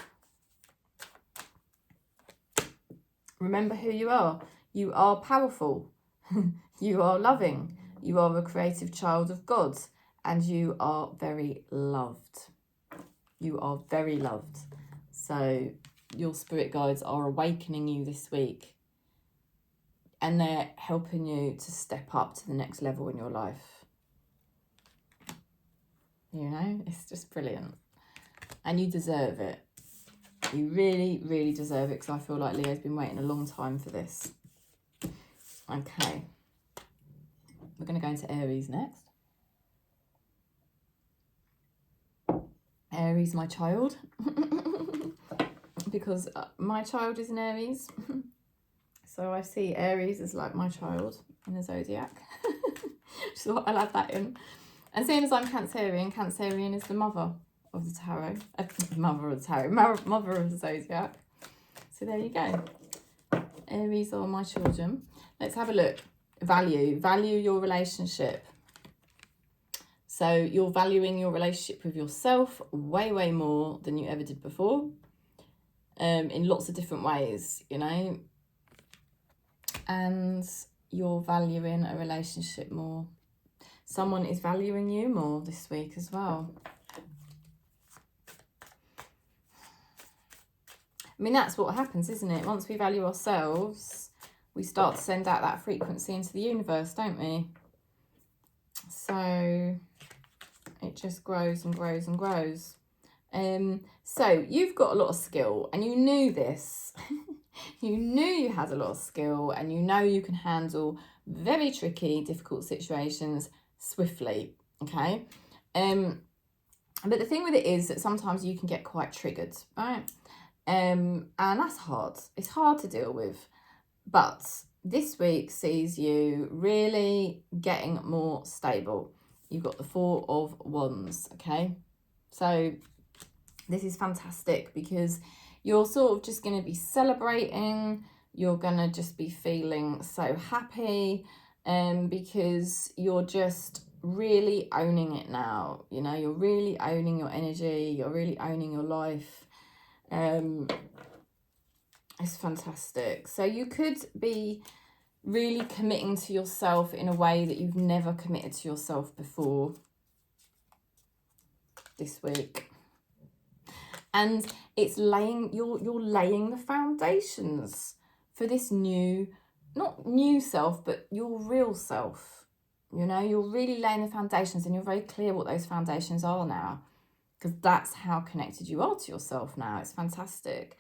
A: Remember who you are. You are powerful. You are loving. You are a creative child of God. And you are very loved. You are very loved. So your spirit guides are awakening you this week. And they're helping you to step up to the next level in your life. You know, it's just brilliant. And you deserve it. You really, really deserve it, because I feel like Leo's been waiting a long time for this. Okay. We're going to go into Aries next. Aries, my child. Because my child is an Aries. So I see Aries as like my child in the zodiac. So I'll add that in. And seeing as I'm Cancerian, Cancerian is the mother of the tarot. Mother of the tarot. Mother of the zodiac. So there you go. Aries are my children. Let's have a look. Value. Value your relationship. So you're valuing your relationship with yourself way, way more than you ever did before. In lots of different ways, you know. And you're valuing a relationship more. Someone is valuing you more this week as well. I mean, that's what happens, isn't it? Once we value ourselves, we start to send out that frequency into the universe, don't we? So it just grows and grows and grows. So you've got a lot of skill, and you knew this. You knew you had a lot of skill, and you know you can handle very tricky, difficult situations swiftly, okay? But the thing with it is that sometimes you can get quite triggered, right? And that's hard. It's hard to deal with. But this week sees you really getting more stable. You've got the 4 of Wands, okay? So this is fantastic, because you're sort of just going to be celebrating. You're going to just be feeling so happy, because you're just really owning it now. You know, you're really owning your energy. You're really owning your life. It's fantastic. So you could be really committing to yourself in a way that you've never committed to yourself before this week. And it's laying, you're laying the foundations for this new, not new self, but your real self. You know, you're really laying the foundations, and you're very clear what those foundations are now, because that's how connected you are to yourself now. It's fantastic.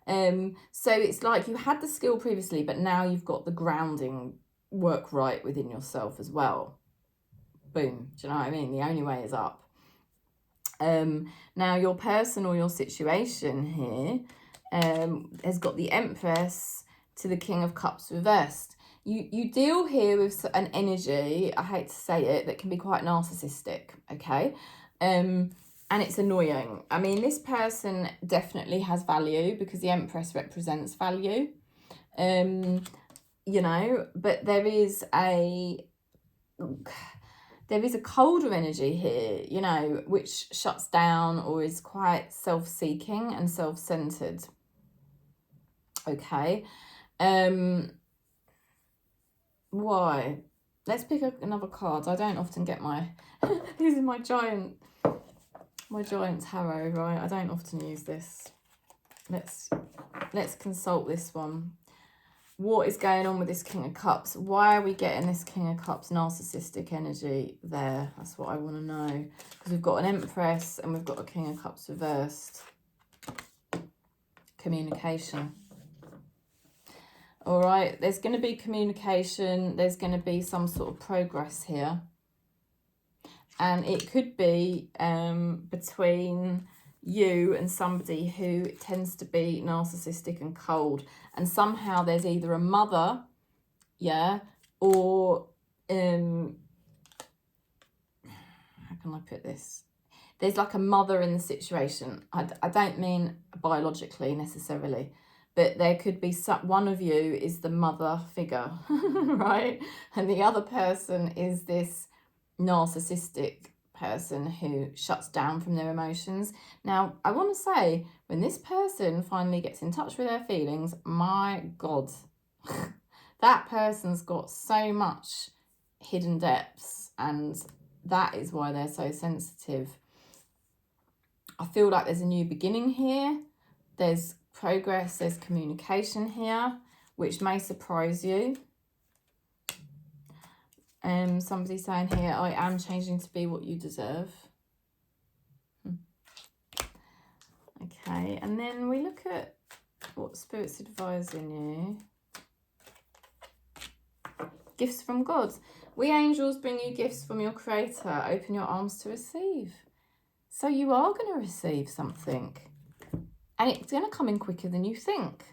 A: So it's like you had the skill previously, but now you've got the grounding work right within yourself as well. Boom. Do you know what I mean? The only way is up. Now your person or your situation here has got the Empress to the King of Cups reversed. You deal here with an energy, I hate to say it, that can be quite narcissistic, okay? And it's annoying. I mean, this person definitely has value, because the Empress represents value. You know, but there is a colder energy here, you know, which shuts down or is quite self-seeking and self-centered. Okay. Why? Let's pick another card. I don't often get my this is my giant tarot, right? I don't often use this. Let's consult this one. What is going on with this King of Cups? Why are we getting this King of Cups narcissistic energy there? That's what I want to know. Because we've got an Empress and we've got a King of Cups reversed. Communication. All right, there's going to be communication. There's going to be some sort of progress here. And it could be between you and somebody who tends to be narcissistic and cold. And somehow there's either a mother, yeah, or, how can I put this? There's like a mother in the situation. I don't mean biologically necessarily, but there could be one of you is the mother figure, right? And the other person is this narcissistic person who shuts down from their emotions. Now, I want to say, when this person finally gets in touch with their feelings, my God, that person's got so much hidden depths, and that is why they're so sensitive. I feel like there's a new beginning here. There's progress, there's communication here, which may surprise you. Somebody's saying here, I am changing to be what you deserve. Okay, and then we look at what Spirit's advising you. Gifts from God. We angels bring you gifts from your Creator. Open your arms to receive. So you are going to receive something. And it's going to come in quicker than you think,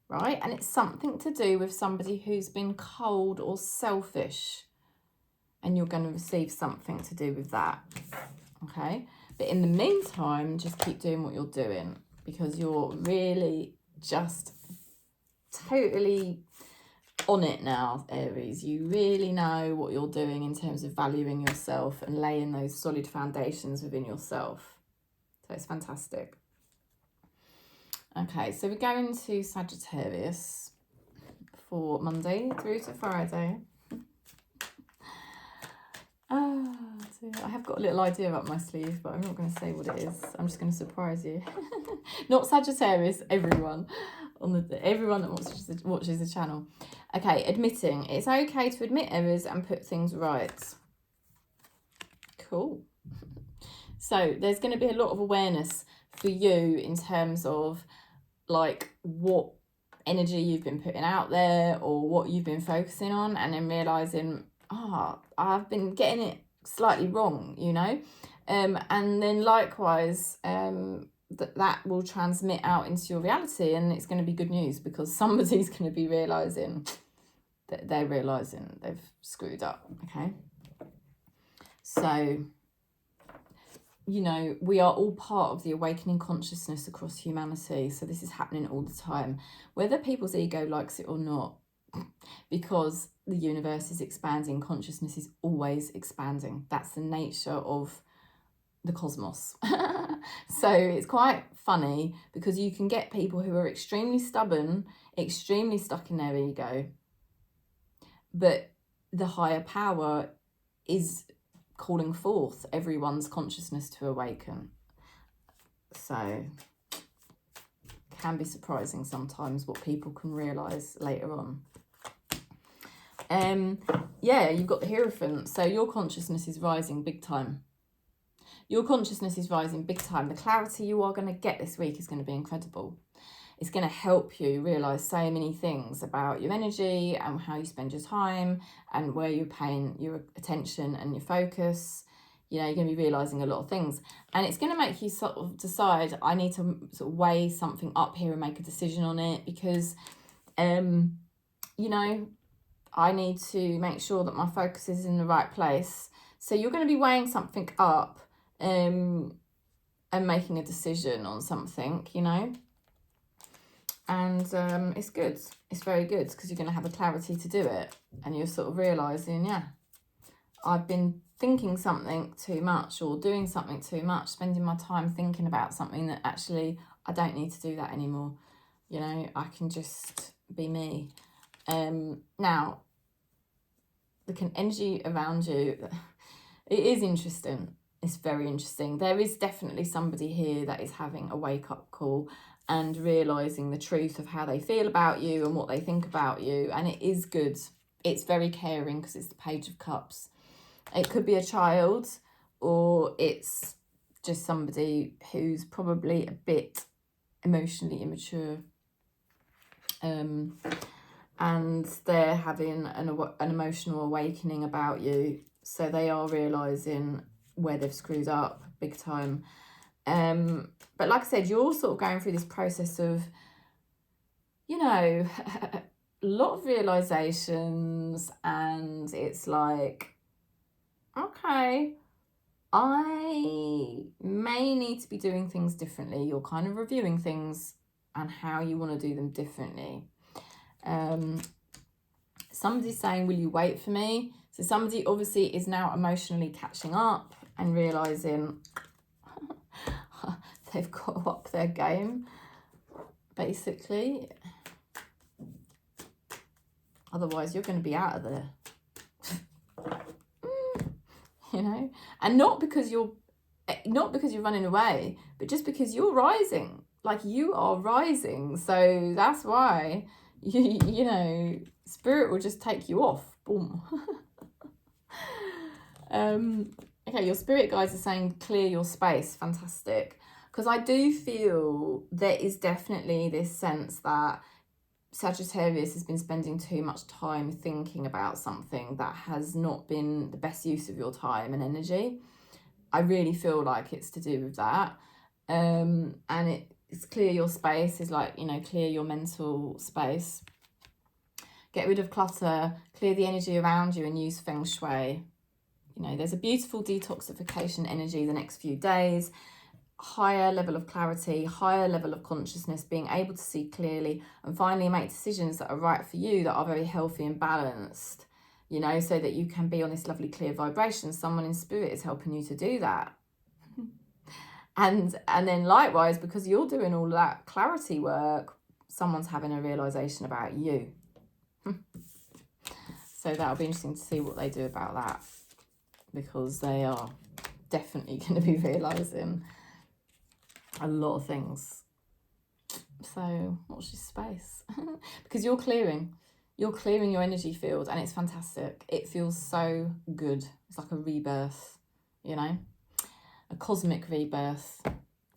A: right? And it's something to do with somebody who's been cold or selfish. And you're going to receive something to do with that, okay? But in the meantime, just keep doing what you're doing, because you're really just totally on it now, Aries. You really know what you're doing in terms of valuing yourself and laying those solid foundations within yourself. So it's fantastic. Okay, so we're going to Sagittarius for Monday through to Friday. I have got a little idea up my sleeve, but I'm not going to say what it is. I'm just going to surprise you. Not Sagittarius, everyone everyone that watches the channel. Okay, admitting. It's okay to admit errors and put things right. Cool. So there's going to be a lot of awareness for you in terms of like what energy you've been putting out there or what you've been focusing on, and then realizing, I've been getting it slightly wrong, you know. And then likewise, that will transmit out into your reality, and it's going to be good news, because somebody's going to be realizing that they've screwed up. Okay, so you know, we are all part of the awakening consciousness across humanity. So this is happening all the time, whether people's ego likes it or not, because the universe is expanding. Consciousness is always expanding. That's the nature of the cosmos. So it's quite funny, because you can get people who are extremely stubborn, extremely stuck in their ego, but the higher power is calling forth everyone's consciousness to awaken. So it can be surprising sometimes what people can realize later on. Yeah, you've got the Hierophant. So your consciousness is rising big time. Your consciousness is rising big time. The clarity you are going to get this week is going to be incredible. It's going to help you realise so many things about your energy and how you spend your time and where you're paying your attention and your focus. You know, you're going to be realising a lot of things. And it's going to make you sort of decide, I need to sort of weigh something up here and make a decision on it, because, you know, I need to make sure that my focus is in the right place. So you're going to be weighing something up and making a decision on something, you know. And it's good. It's very good, because you're going to have a clarity to do it. And you're sort of realising, yeah, I've been thinking something too much or doing something too much, spending my time thinking about something that actually I don't need to do that anymore. You know, I can just be me. Now, the energy around you, it is interesting. It's very interesting. There is definitely somebody here that is having a wake-up call and realising the truth of how they feel about you and what they think about you. And it is good. It's very caring, because it's the Page of Cups. It could be a child, or it's just somebody who's probably a bit emotionally immature. And they're having an emotional awakening about you. So they are realising where they've screwed up big time. But like I said, you're sort of going through this process of, you know, a lot of realizations, and it's like, okay, I may need to be doing things differently. You're kind of reviewing things and how you want to do them differently. Somebody's saying, will you wait for me? So somebody obviously is now emotionally catching up and realizing they've got to up their game, basically. Otherwise, you're going to be out of there. You know, and not because you're running away, but just because you're rising. Like, you are rising, so that's why you know, spirit will just take you off. Boom. Okay, your spirit guides are saying clear your space. Fantastic, because I do feel there is definitely this sense that Sagittarius has been spending too much time thinking about something that has not been the best use of your time and energy. I really feel like it's to do with that. And it's clear your space is like, you know, clear your mental space. Get rid of clutter, clear the energy around you, and use feng shui. You know, there's a beautiful detoxification energy the next few days. Higher level of clarity, higher level of consciousness, being able to see clearly and finally make decisions that are right for you, that are very healthy and balanced, you know, so that you can be on this lovely clear vibration. Someone in spirit is helping you to do that. And then likewise, because you're doing all that clarity work, someone's having a realization about you. So that'll be interesting to see what they do about that, because they are definitely going to be realizing a lot of things. So watch this space. Because you're clearing your energy field, and it's fantastic. It feels so good. It's like a rebirth, you know, a cosmic rebirth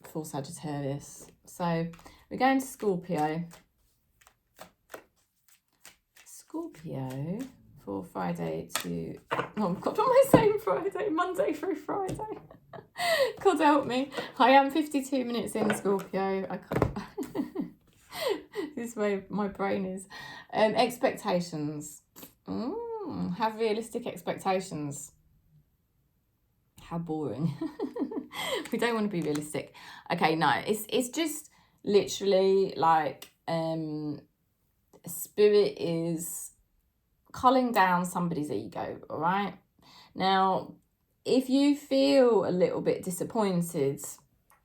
A: for Sagittarius. So we're going to Scorpio for Friday to, oh God, what am I saying? Friday, Monday through Friday. God help me. I am 52 minutes in, Scorpio. I can't. This is where my brain is. Expectations. Have realistic expectations. How boring. We don't want to be realistic. Okay, no, it's just literally like spirit is culling down somebody's ego, all right? Now, if you feel a little bit disappointed,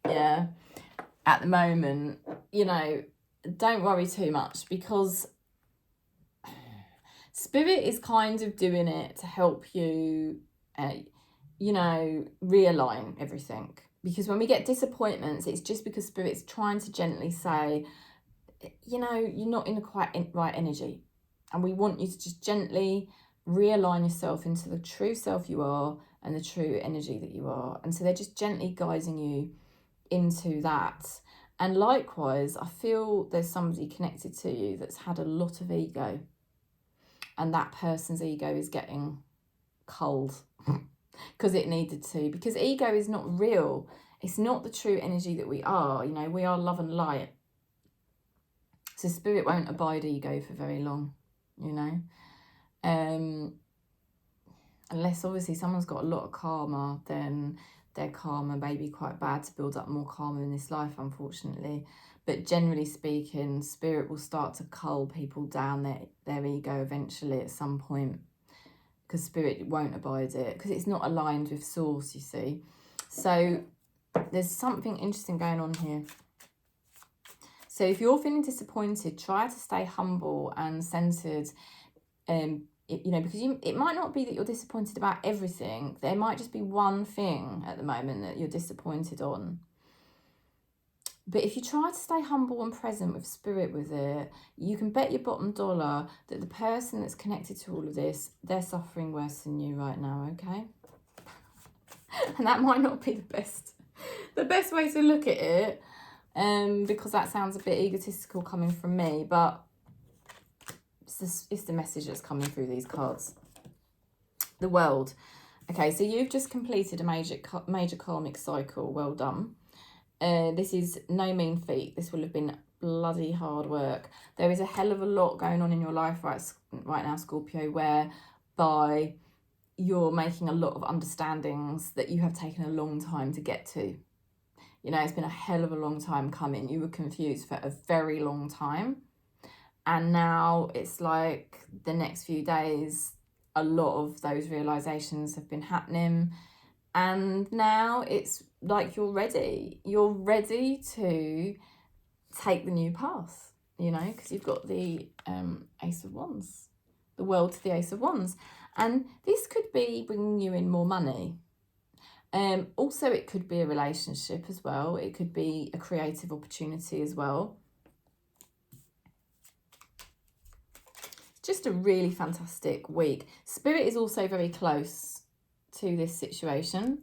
A: yeah, at the moment, you know, don't worry too much, because spirit is kind of doing it to help you, you know, realign everything. Because when we get disappointments, it's just because spirit's trying to gently say, you know, you're not in the quite right energy. And we want you to just gently realign yourself into the true self you are and the true energy that you are. And so they're just gently guiding you into that. And likewise, I feel there's somebody connected to you that's had a lot of ego. And that person's ego is getting cold because it needed to. Because ego is not real. It's not the true energy that we are. You know, we are love and light. So spirit won't abide ego for very long, you know. Unless obviously someone's got a lot of karma, then their karma may be quite bad to build up more karma in this life, unfortunately. But generally speaking, spirit will start to cull people down their ego eventually at some point, because spirit won't abide it, because it's not aligned with source, you see. So there's something interesting going on here. So if you're feeling disappointed, try to stay humble and centered. You know, because it might not be that you're disappointed about everything. There might just be one thing at the moment that you're disappointed on. But if you try to stay humble and present with spirit with it, you can bet your bottom dollar that the person that's connected to all of this, they're suffering worse than you right now, okay? And that might not be the best way to look at it, because that sounds a bit egotistical coming from me, but it's the message that's coming through these cards. The world. Okay, so you've just completed a major karmic cycle. Well done. This is no mean feat. This will have been bloody hard work. There is a hell of a lot going on in your life right now, Scorpio, whereby you're making a lot of understandings that you have taken a long time to get to. You know, it's been a hell of a long time coming. You were confused for a very long time. And now it's like the next few days, a lot of those realizations have been happening. And now it's like you're ready. You're ready to take the new path, you know, because you've got the Ace of Wands, the World to the Ace of Wands. And this could be bringing you in more money. Also, it could be a relationship as well. It could be a creative opportunity as well. Just a really fantastic week. Spirit is also very close to this situation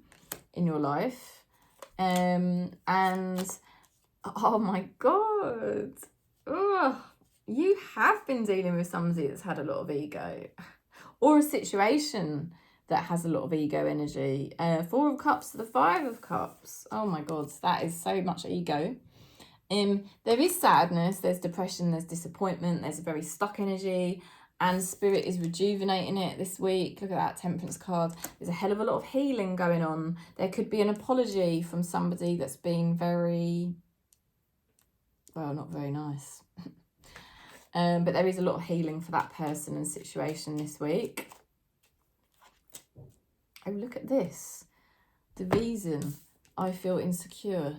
A: in your life. And oh my God. Ugh. You have been dealing with somebody that's had a lot of ego, or a situation that has a lot of ego energy. 4 of Cups to the 5 of Cups. Oh my God, that is so much ego. There is sadness, there's depression, there's disappointment, there's a very stuck energy, and Spirit is rejuvenating it this week. Look at that Temperance card. There's a hell of a lot of healing going on. There could be an apology from somebody that's been very, well, not very nice. But there is a lot of healing for that person and situation this week. Oh, look at this. The reason I feel insecure.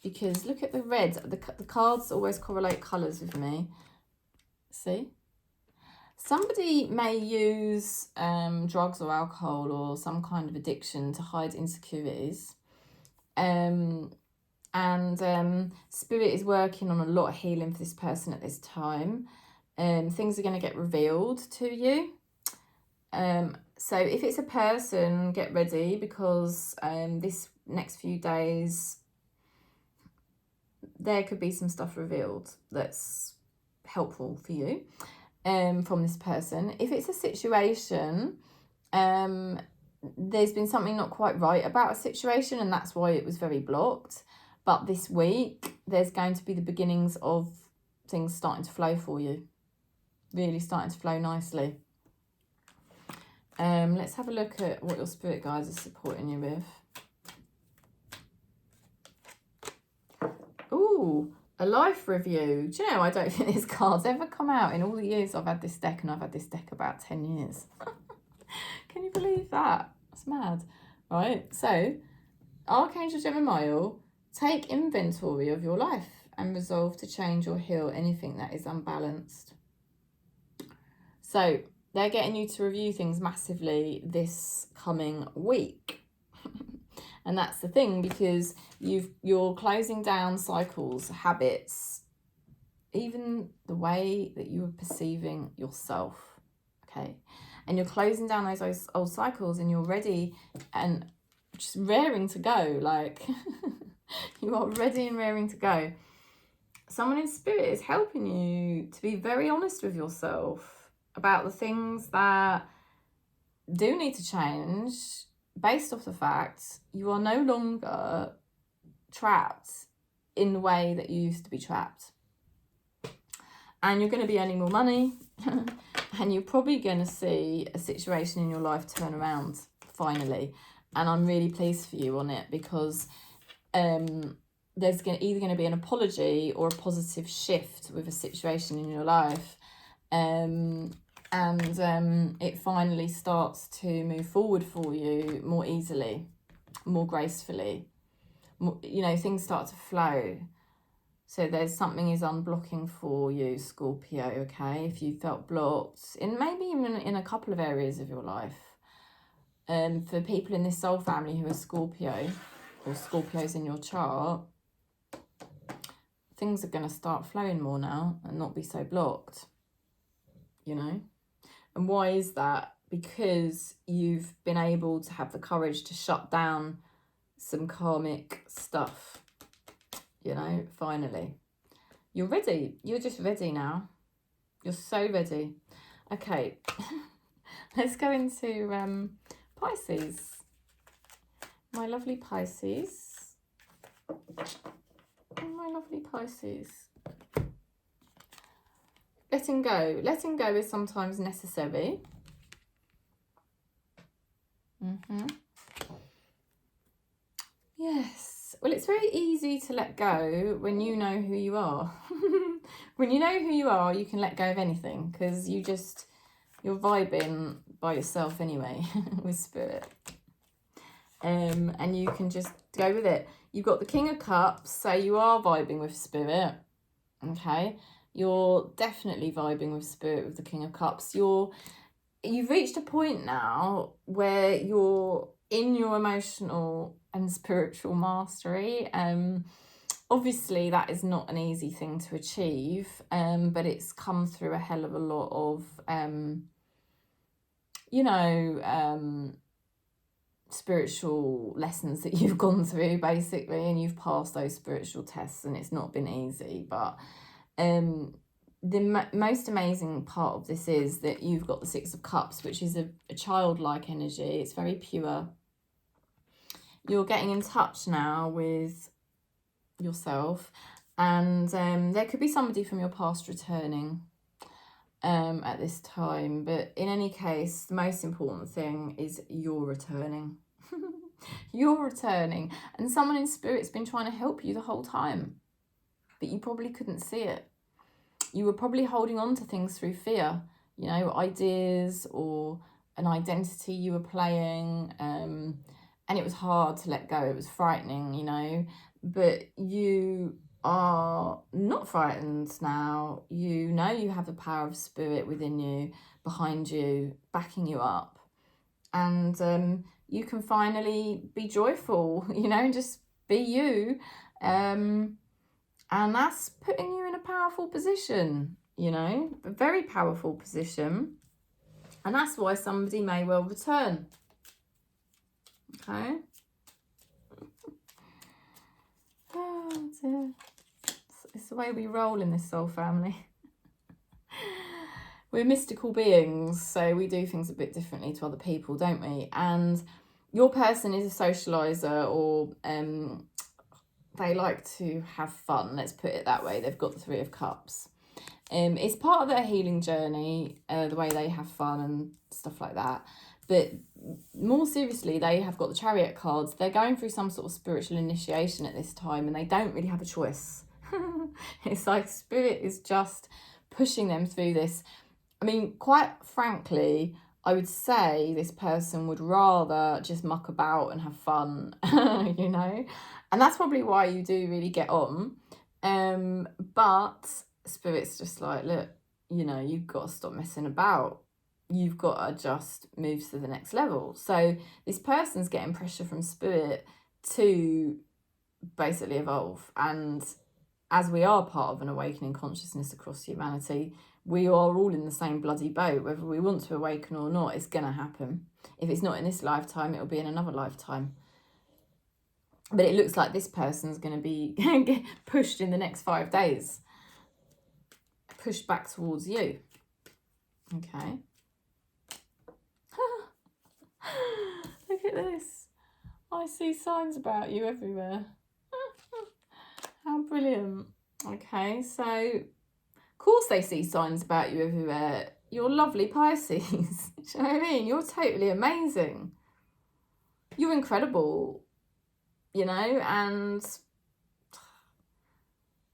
A: Because look at the red. The cards always correlate colours with me. See? Somebody may use drugs or alcohol or some kind of addiction to hide insecurities. And Spirit is working on a lot of healing for this person at this time. Things are going to get revealed to you. So if it's a person, get ready, because this next few days, there could be some stuff revealed that's helpful for you from this person. If it's a situation, there's been something not quite right about a situation, and that's why it was very blocked. But this week, there's going to be the beginnings of things starting to flow for you. Really starting to flow nicely. Let's have a look at what your spirit guides are supporting you with. Ooh, a life review. Do you know, I don't think this card's ever come out in all the years I've had this deck, and I've had this deck about 10 years. Can you believe that? That's mad. Right, so Archangel Gemini, take inventory of your life and resolve to change or heal anything that is unbalanced. So they're getting you to review things massively this coming week. And that's the thing, because you're closing down cycles, habits, even the way that you were perceiving yourself, okay? And you're closing down those old cycles, and you're ready and just raring to go, like you are ready and raring to go. Someone in spirit is helping you to be very honest with yourself about the things that do need to change, based off the fact you are no longer trapped in the way that you used to be trapped. And you're going to be earning more money and you're probably going to see a situation in your life turn around finally. And I'm really pleased for you on it, because there's either going to be an apology or a positive shift with a situation in your life. It finally starts to move forward for you more easily, more gracefully. You know, things start to flow. So there's something is unblocking for you, Scorpio, okay? If you felt blocked, maybe even in a couple of areas of your life. For people in this soul family who are Scorpio, or Scorpios in your chart, things are going to start flowing more now and not be so blocked, you know? And why is that? Because you've been able to have the courage to shut down some karmic stuff, you know, finally. You're ready. You're just ready now. You're so ready. Okay, let's go into Pisces. My lovely Pisces. My lovely Pisces. Letting go. Letting go is sometimes necessary. Yes. Well, it's very easy to let go when you know who you are. When you know who you are, you can let go of anything because you're vibing by yourself anyway with spirit. And you can just go with it. You've got the King of Cups, so you are vibing with spirit. Okay, you're definitely vibing with spirit with the King of Cups. You've reached a point now where you're in your emotional and spiritual mastery. Obviously that is not an easy thing to achieve, but it's come through a hell of a lot of spiritual lessons that you've gone through, basically, and you've passed those spiritual tests, and it's not been easy. But the most amazing part of this is that you've got the Six of Cups, which is a childlike energy. It's very pure. You're getting in touch now with yourself, and there could be somebody from your past returning at this time, but in any case, the most important thing is you're returning. You're returning, and someone in spirit's been trying to help you the whole time, but you probably couldn't see it. You were probably holding on to things through fear, ideas or an identity you were playing, and it was hard to let go. It was frightening, but you are not frightened now. You know you have the power of spirit within you, behind you, backing you up, and you can finally be joyful, just be you, and that's putting you in a powerful position, a very powerful position, and that's why somebody may well return. Okay. Oh dear. It's the way we roll in this soul family. We're mystical beings, so we do things a bit differently to other people, don't we? And your person is a socializer, or they like to have fun, let's put it that way. They've got the Three of Cups. It's part of their healing journey, the way they have fun and stuff like that. But more seriously, they have got the Chariot cards. They're going through some sort of spiritual initiation at this time, and they don't really have a choice. It's like spirit is just pushing them through this. I mean, quite frankly, I would say this person would rather just muck about and have fun, and that's probably why you do really get on. But spirit's just like, look, you've got to stop messing about. You've got to just move to the next level. So this person's getting pressure from spirit to basically evolve. And as we are part of an awakening consciousness across humanity, we are all in the same bloody boat. Whether we want to awaken or not, it's going to happen. If it's not in this lifetime, it'll be in another lifetime. But it looks like this person's going to be get pushed in the next 5 days. Pushed back towards you. Okay. Look at this. I see signs about you everywhere. How brilliant. Okay, so of course they see signs about you everywhere. You're lovely Pisces. Do you know what I mean? You're totally amazing. You're incredible, and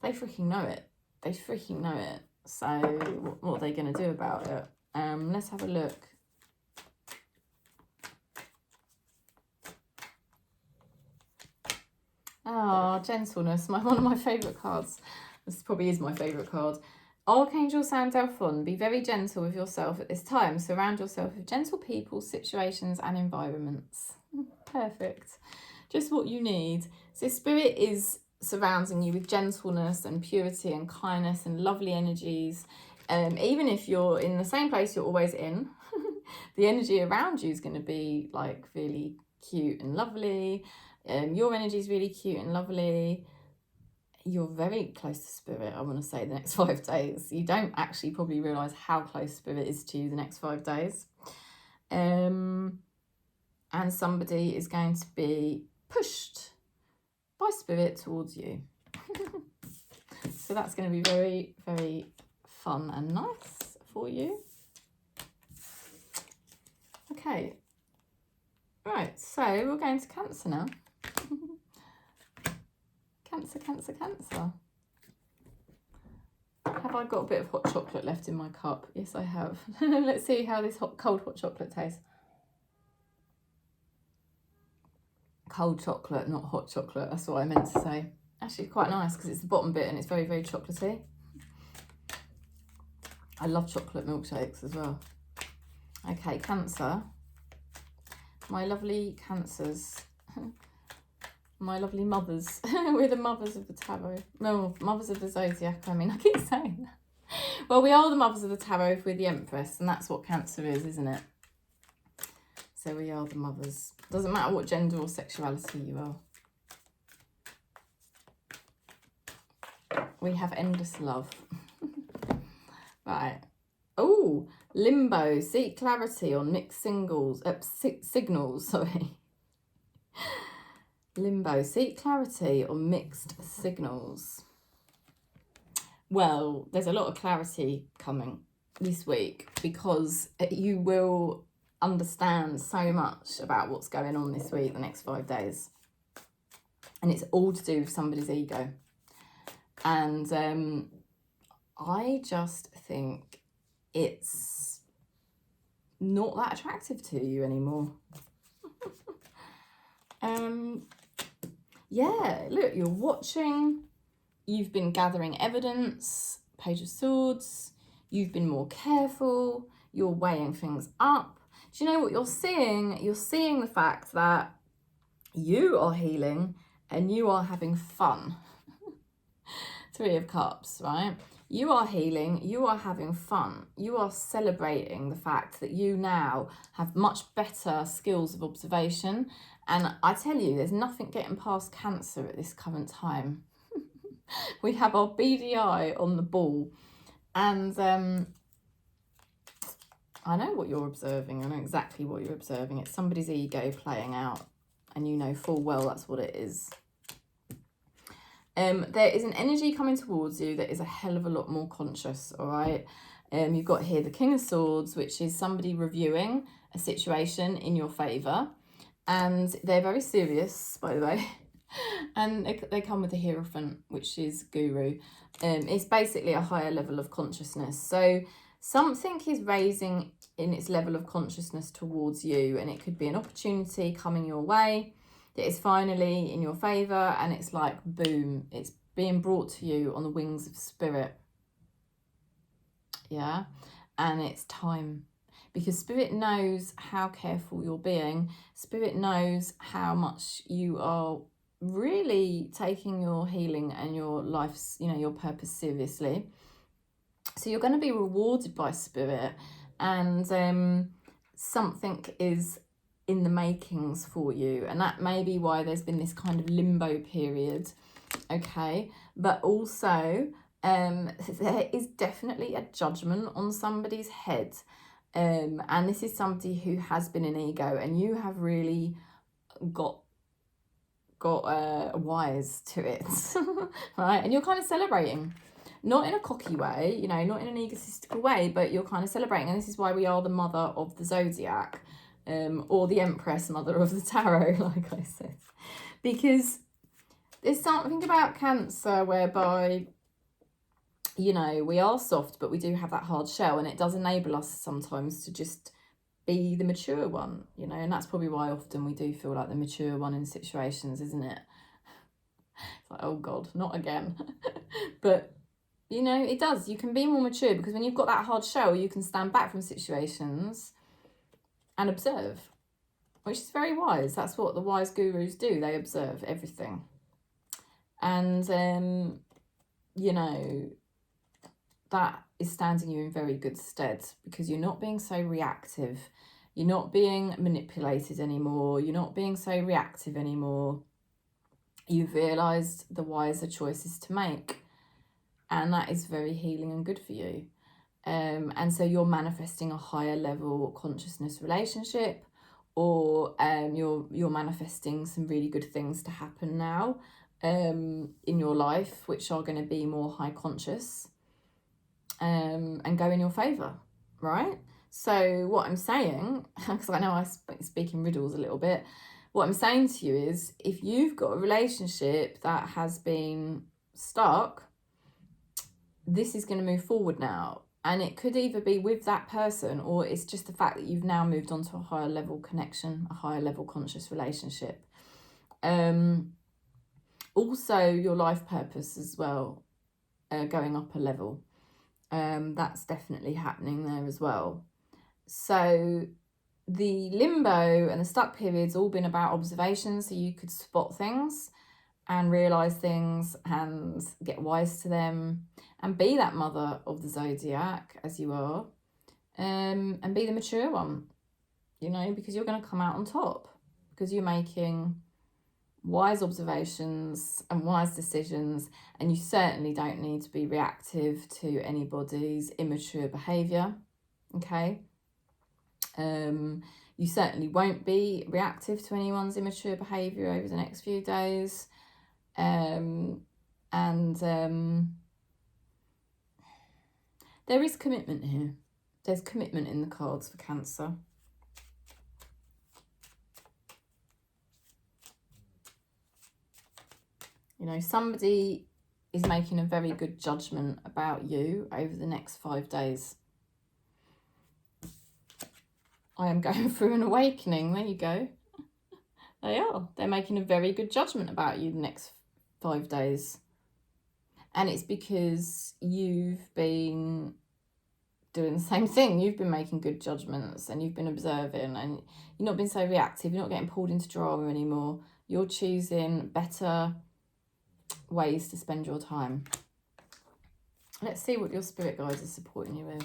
A: they freaking know it. They freaking know it. So what are they going to do about it? Let's have a look. Oh, gentleness, one of my favourite cards. This probably is my favourite card. Archangel Sandalphon, be very gentle with yourself at this time. Surround yourself with gentle people, situations and environments. Perfect. Just what you need. So spirit is surrounding you with gentleness and purity and kindness and lovely energies. Even if you're in the same place you're always in, the energy around you is going to be like really cute and lovely. Your energy is really cute and lovely. You're very close to spirit, I want to say, the next 5 days. You don't actually probably realise how close spirit is to you the next 5 days. and somebody is going to be pushed by spirit towards you. So that's going to be very, very fun and nice for you. Okay. Right, so we're going to Cancer now. Cancer, Cancer, Cancer. Have I got a bit of hot chocolate left in my cup? Yes, I have. Let's see how this cold hot chocolate tastes. Cold chocolate, not hot chocolate. That's what I meant to say. Actually, quite nice because it's the bottom bit and it's very, very chocolatey. I love chocolate milkshakes as well. Okay, Cancer. My lovely Cancers. My lovely mothers. We're the mothers of the tarot. No, mothers of the zodiac, I mean. I keep saying that. Well, we are the mothers of the tarot if we're the Empress, and that's what Cancer is, isn't it? So we are the mothers. Doesn't matter what gender or sexuality you are. We have endless love. Right. Oh, limbo. Seek clarity on mixed signals. Sorry. Limbo. Seek clarity on mixed signals. Well, there's a lot of clarity coming this week because you will understand so much about what's going on this week, the next 5 days. And it's all to do with somebody's ego. And I just think it's not that attractive to you anymore. Yeah, look, you're watching, you've been gathering evidence, Page of Swords, you've been more careful, you're weighing things up. Do you know what you're seeing? You're seeing the fact that you are healing and you are having fun. 3 of Cups, right? You are healing, you are having fun, you are celebrating the fact that you now have much better skills of observation. And I tell you, there's nothing getting past Cancer at this current time. We have our beady eye on the ball. And I know what you're observing. I know exactly what you're observing. It's somebody's ego playing out. And you know full well that's what it is. There is an energy coming towards you that is a hell of a lot more conscious, all right? You've got here the King of Swords, which is somebody reviewing a situation in your favour. And they're very serious, by the way. And they come with the Hierophant, which is Guru. It's basically a higher level of consciousness. So something is raising in its level of consciousness towards you. And it could be an opportunity coming your way that is finally in your favour, and it's like, boom, it's being brought to you on the wings of spirit. Yeah, and it's time. Because Spirit knows how careful you're being. Spirit knows how much you are really taking your healing and your life's, you know, your purpose seriously. So you're going to be rewarded by Spirit, and something is in the makings for you, and that may be why there's been this kind of limbo period. Okay, but also there is definitely a judgment on somebody's head, and this is somebody who has been an ego, and you have really got wise to it. Right? And you're kind of celebrating, not in a cocky way, you know, not in an egotistical way, but you're kind of celebrating. And this is why we are the mother of the zodiac. Or the Empress, mother of the tarot, like I said. Because there's something about Cancer whereby, you know, we are soft, but we do have that hard shell, and it does enable us sometimes to just be the mature one, you know, and that's probably why often we do feel like the mature one in situations, isn't it? It's like, oh God, not again. But, you know, it does. You can be more mature because when you've got that hard shell, you can stand back from situations and observe, which is very wise. That's what the wise gurus do. They observe everything. And, you know, that is standing you in very good stead because you're not being so reactive. You're not being manipulated anymore. You're not being so reactive anymore. You've realised the wiser choices to make. And that is very healing and good for you. And so you're manifesting a higher level consciousness relationship, or you're manifesting some really good things to happen now in your life, which are going to be more high conscious and go in your favour, right? So what I'm saying, because I know I speak in riddles a little bit, what I'm saying to you is, if you've got a relationship that has been stuck, this is going to move forward now. And it could either be with that person, or it's just the fact that you've now moved on to a higher level connection, a higher level conscious relationship. Also, your life purpose as well, going up a level. That's definitely happening there as well. So the limbo and the stuck period's all been about observations, so you could spot things and realise things and get wise to them and be that mother of the zodiac as you are, and be the mature one, you know, because you're going to come out on top because you're making wise observations and wise decisions, and you certainly don't need to be reactive to anybody's immature behaviour, okay? You certainly won't be reactive to anyone's immature behaviour over the next few days. There is commitment here. There's commitment in the cards for Cancer. You know, somebody is making a very good judgment about you over the next 5 days. I am going through an awakening. There you go. They are. They're making a very good judgment about you the next 5 days. And it's because you've been doing the same thing. You've been making good judgments and you've been observing, and you've not been so reactive. You're not getting pulled into drama anymore. You're choosing better ways to spend your time. Let's see what your spirit guides are supporting you with.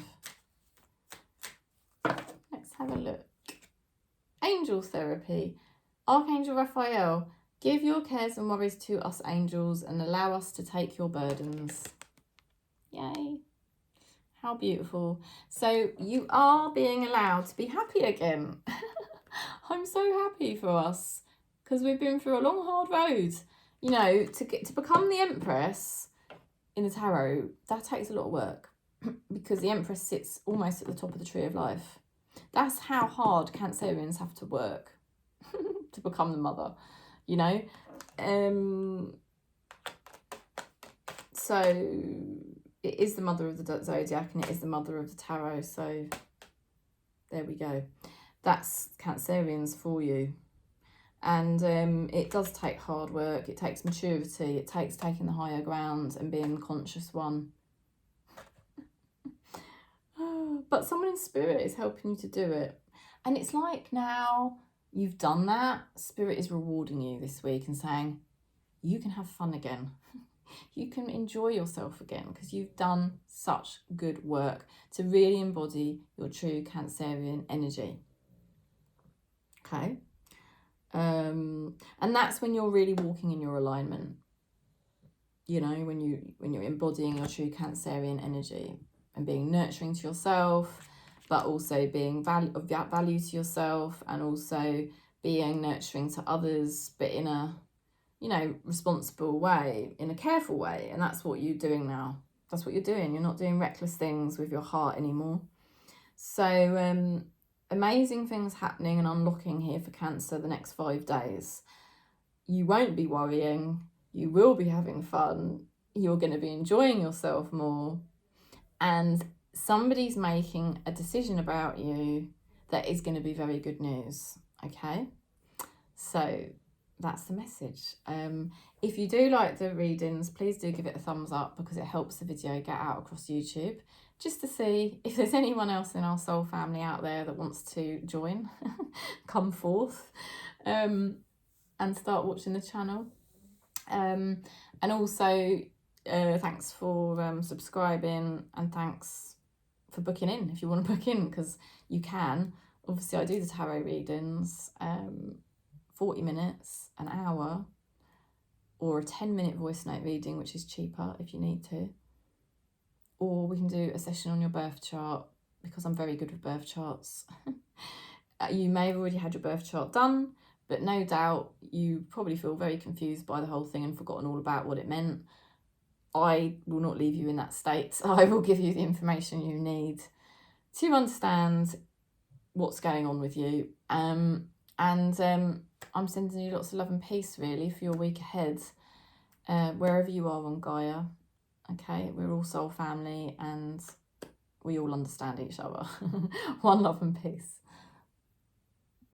A: Let's have a look. Angel therapy. Archangel Raphael, give your cares and worries to us angels and allow us to take your burdens. Yay. How beautiful. So you are being allowed to be happy again. I'm so happy for us because we've been through a long, hard road. You know, to become the Empress in the tarot, that takes a lot of work because the Empress sits almost at the top of the tree of life. That's how hard Cancerians have to work to become the mother, you know. So it is the mother of the zodiac and it is the mother of the tarot. So there we go. That's Cancerians for you. And it does take hard work. It takes maturity. It takes taking the higher ground and being the conscious one. But someone in spirit is helping you to do it. And it's like now you've done that, spirit is rewarding you this week and saying, you can have fun again. You can enjoy yourself again because you've done such good work to really embody your true Cancerian energy. Okay. And that's when you're really walking in your alignment. You know, when you're embodying your true Cancerian energy and being nurturing to yourself, but also being of value to yourself, and also being nurturing to others, but in a, you know, responsible way, in a careful way. And that's what you're doing now. That's what you're doing. You're not doing reckless things with your heart anymore. So amazing things happening and unlocking here for Cancer the next 5 days. You won't be worrying. You will be having fun. You're going to be enjoying yourself more. And somebody's making a decision about you that is going to be very good news. Okay? So that's the message. If you do like the readings, please do give it a thumbs up because it helps the video get out across YouTube, just to see if there's anyone else in our soul family out there that wants to join, come forth, and start watching the channel. And also, thanks for subscribing, and thanks for booking in if you want to book in, because you can. Obviously, I do the tarot readings, 40 minutes, an hour, or a 10-minute voice note reading, which is cheaper if you need to. Or we can do a session on your birth chart, because I'm very good with birth charts. You may have already had your birth chart done, but no doubt you probably feel very confused by the whole thing and forgotten all about what it meant. I will not leave you in that state. I will give you the information you need to understand what's going on with you. I'm sending you lots of love and peace, really, for your week ahead, wherever you are on Gaia. Okay, we're all soul family and we all understand each other. One love and peace.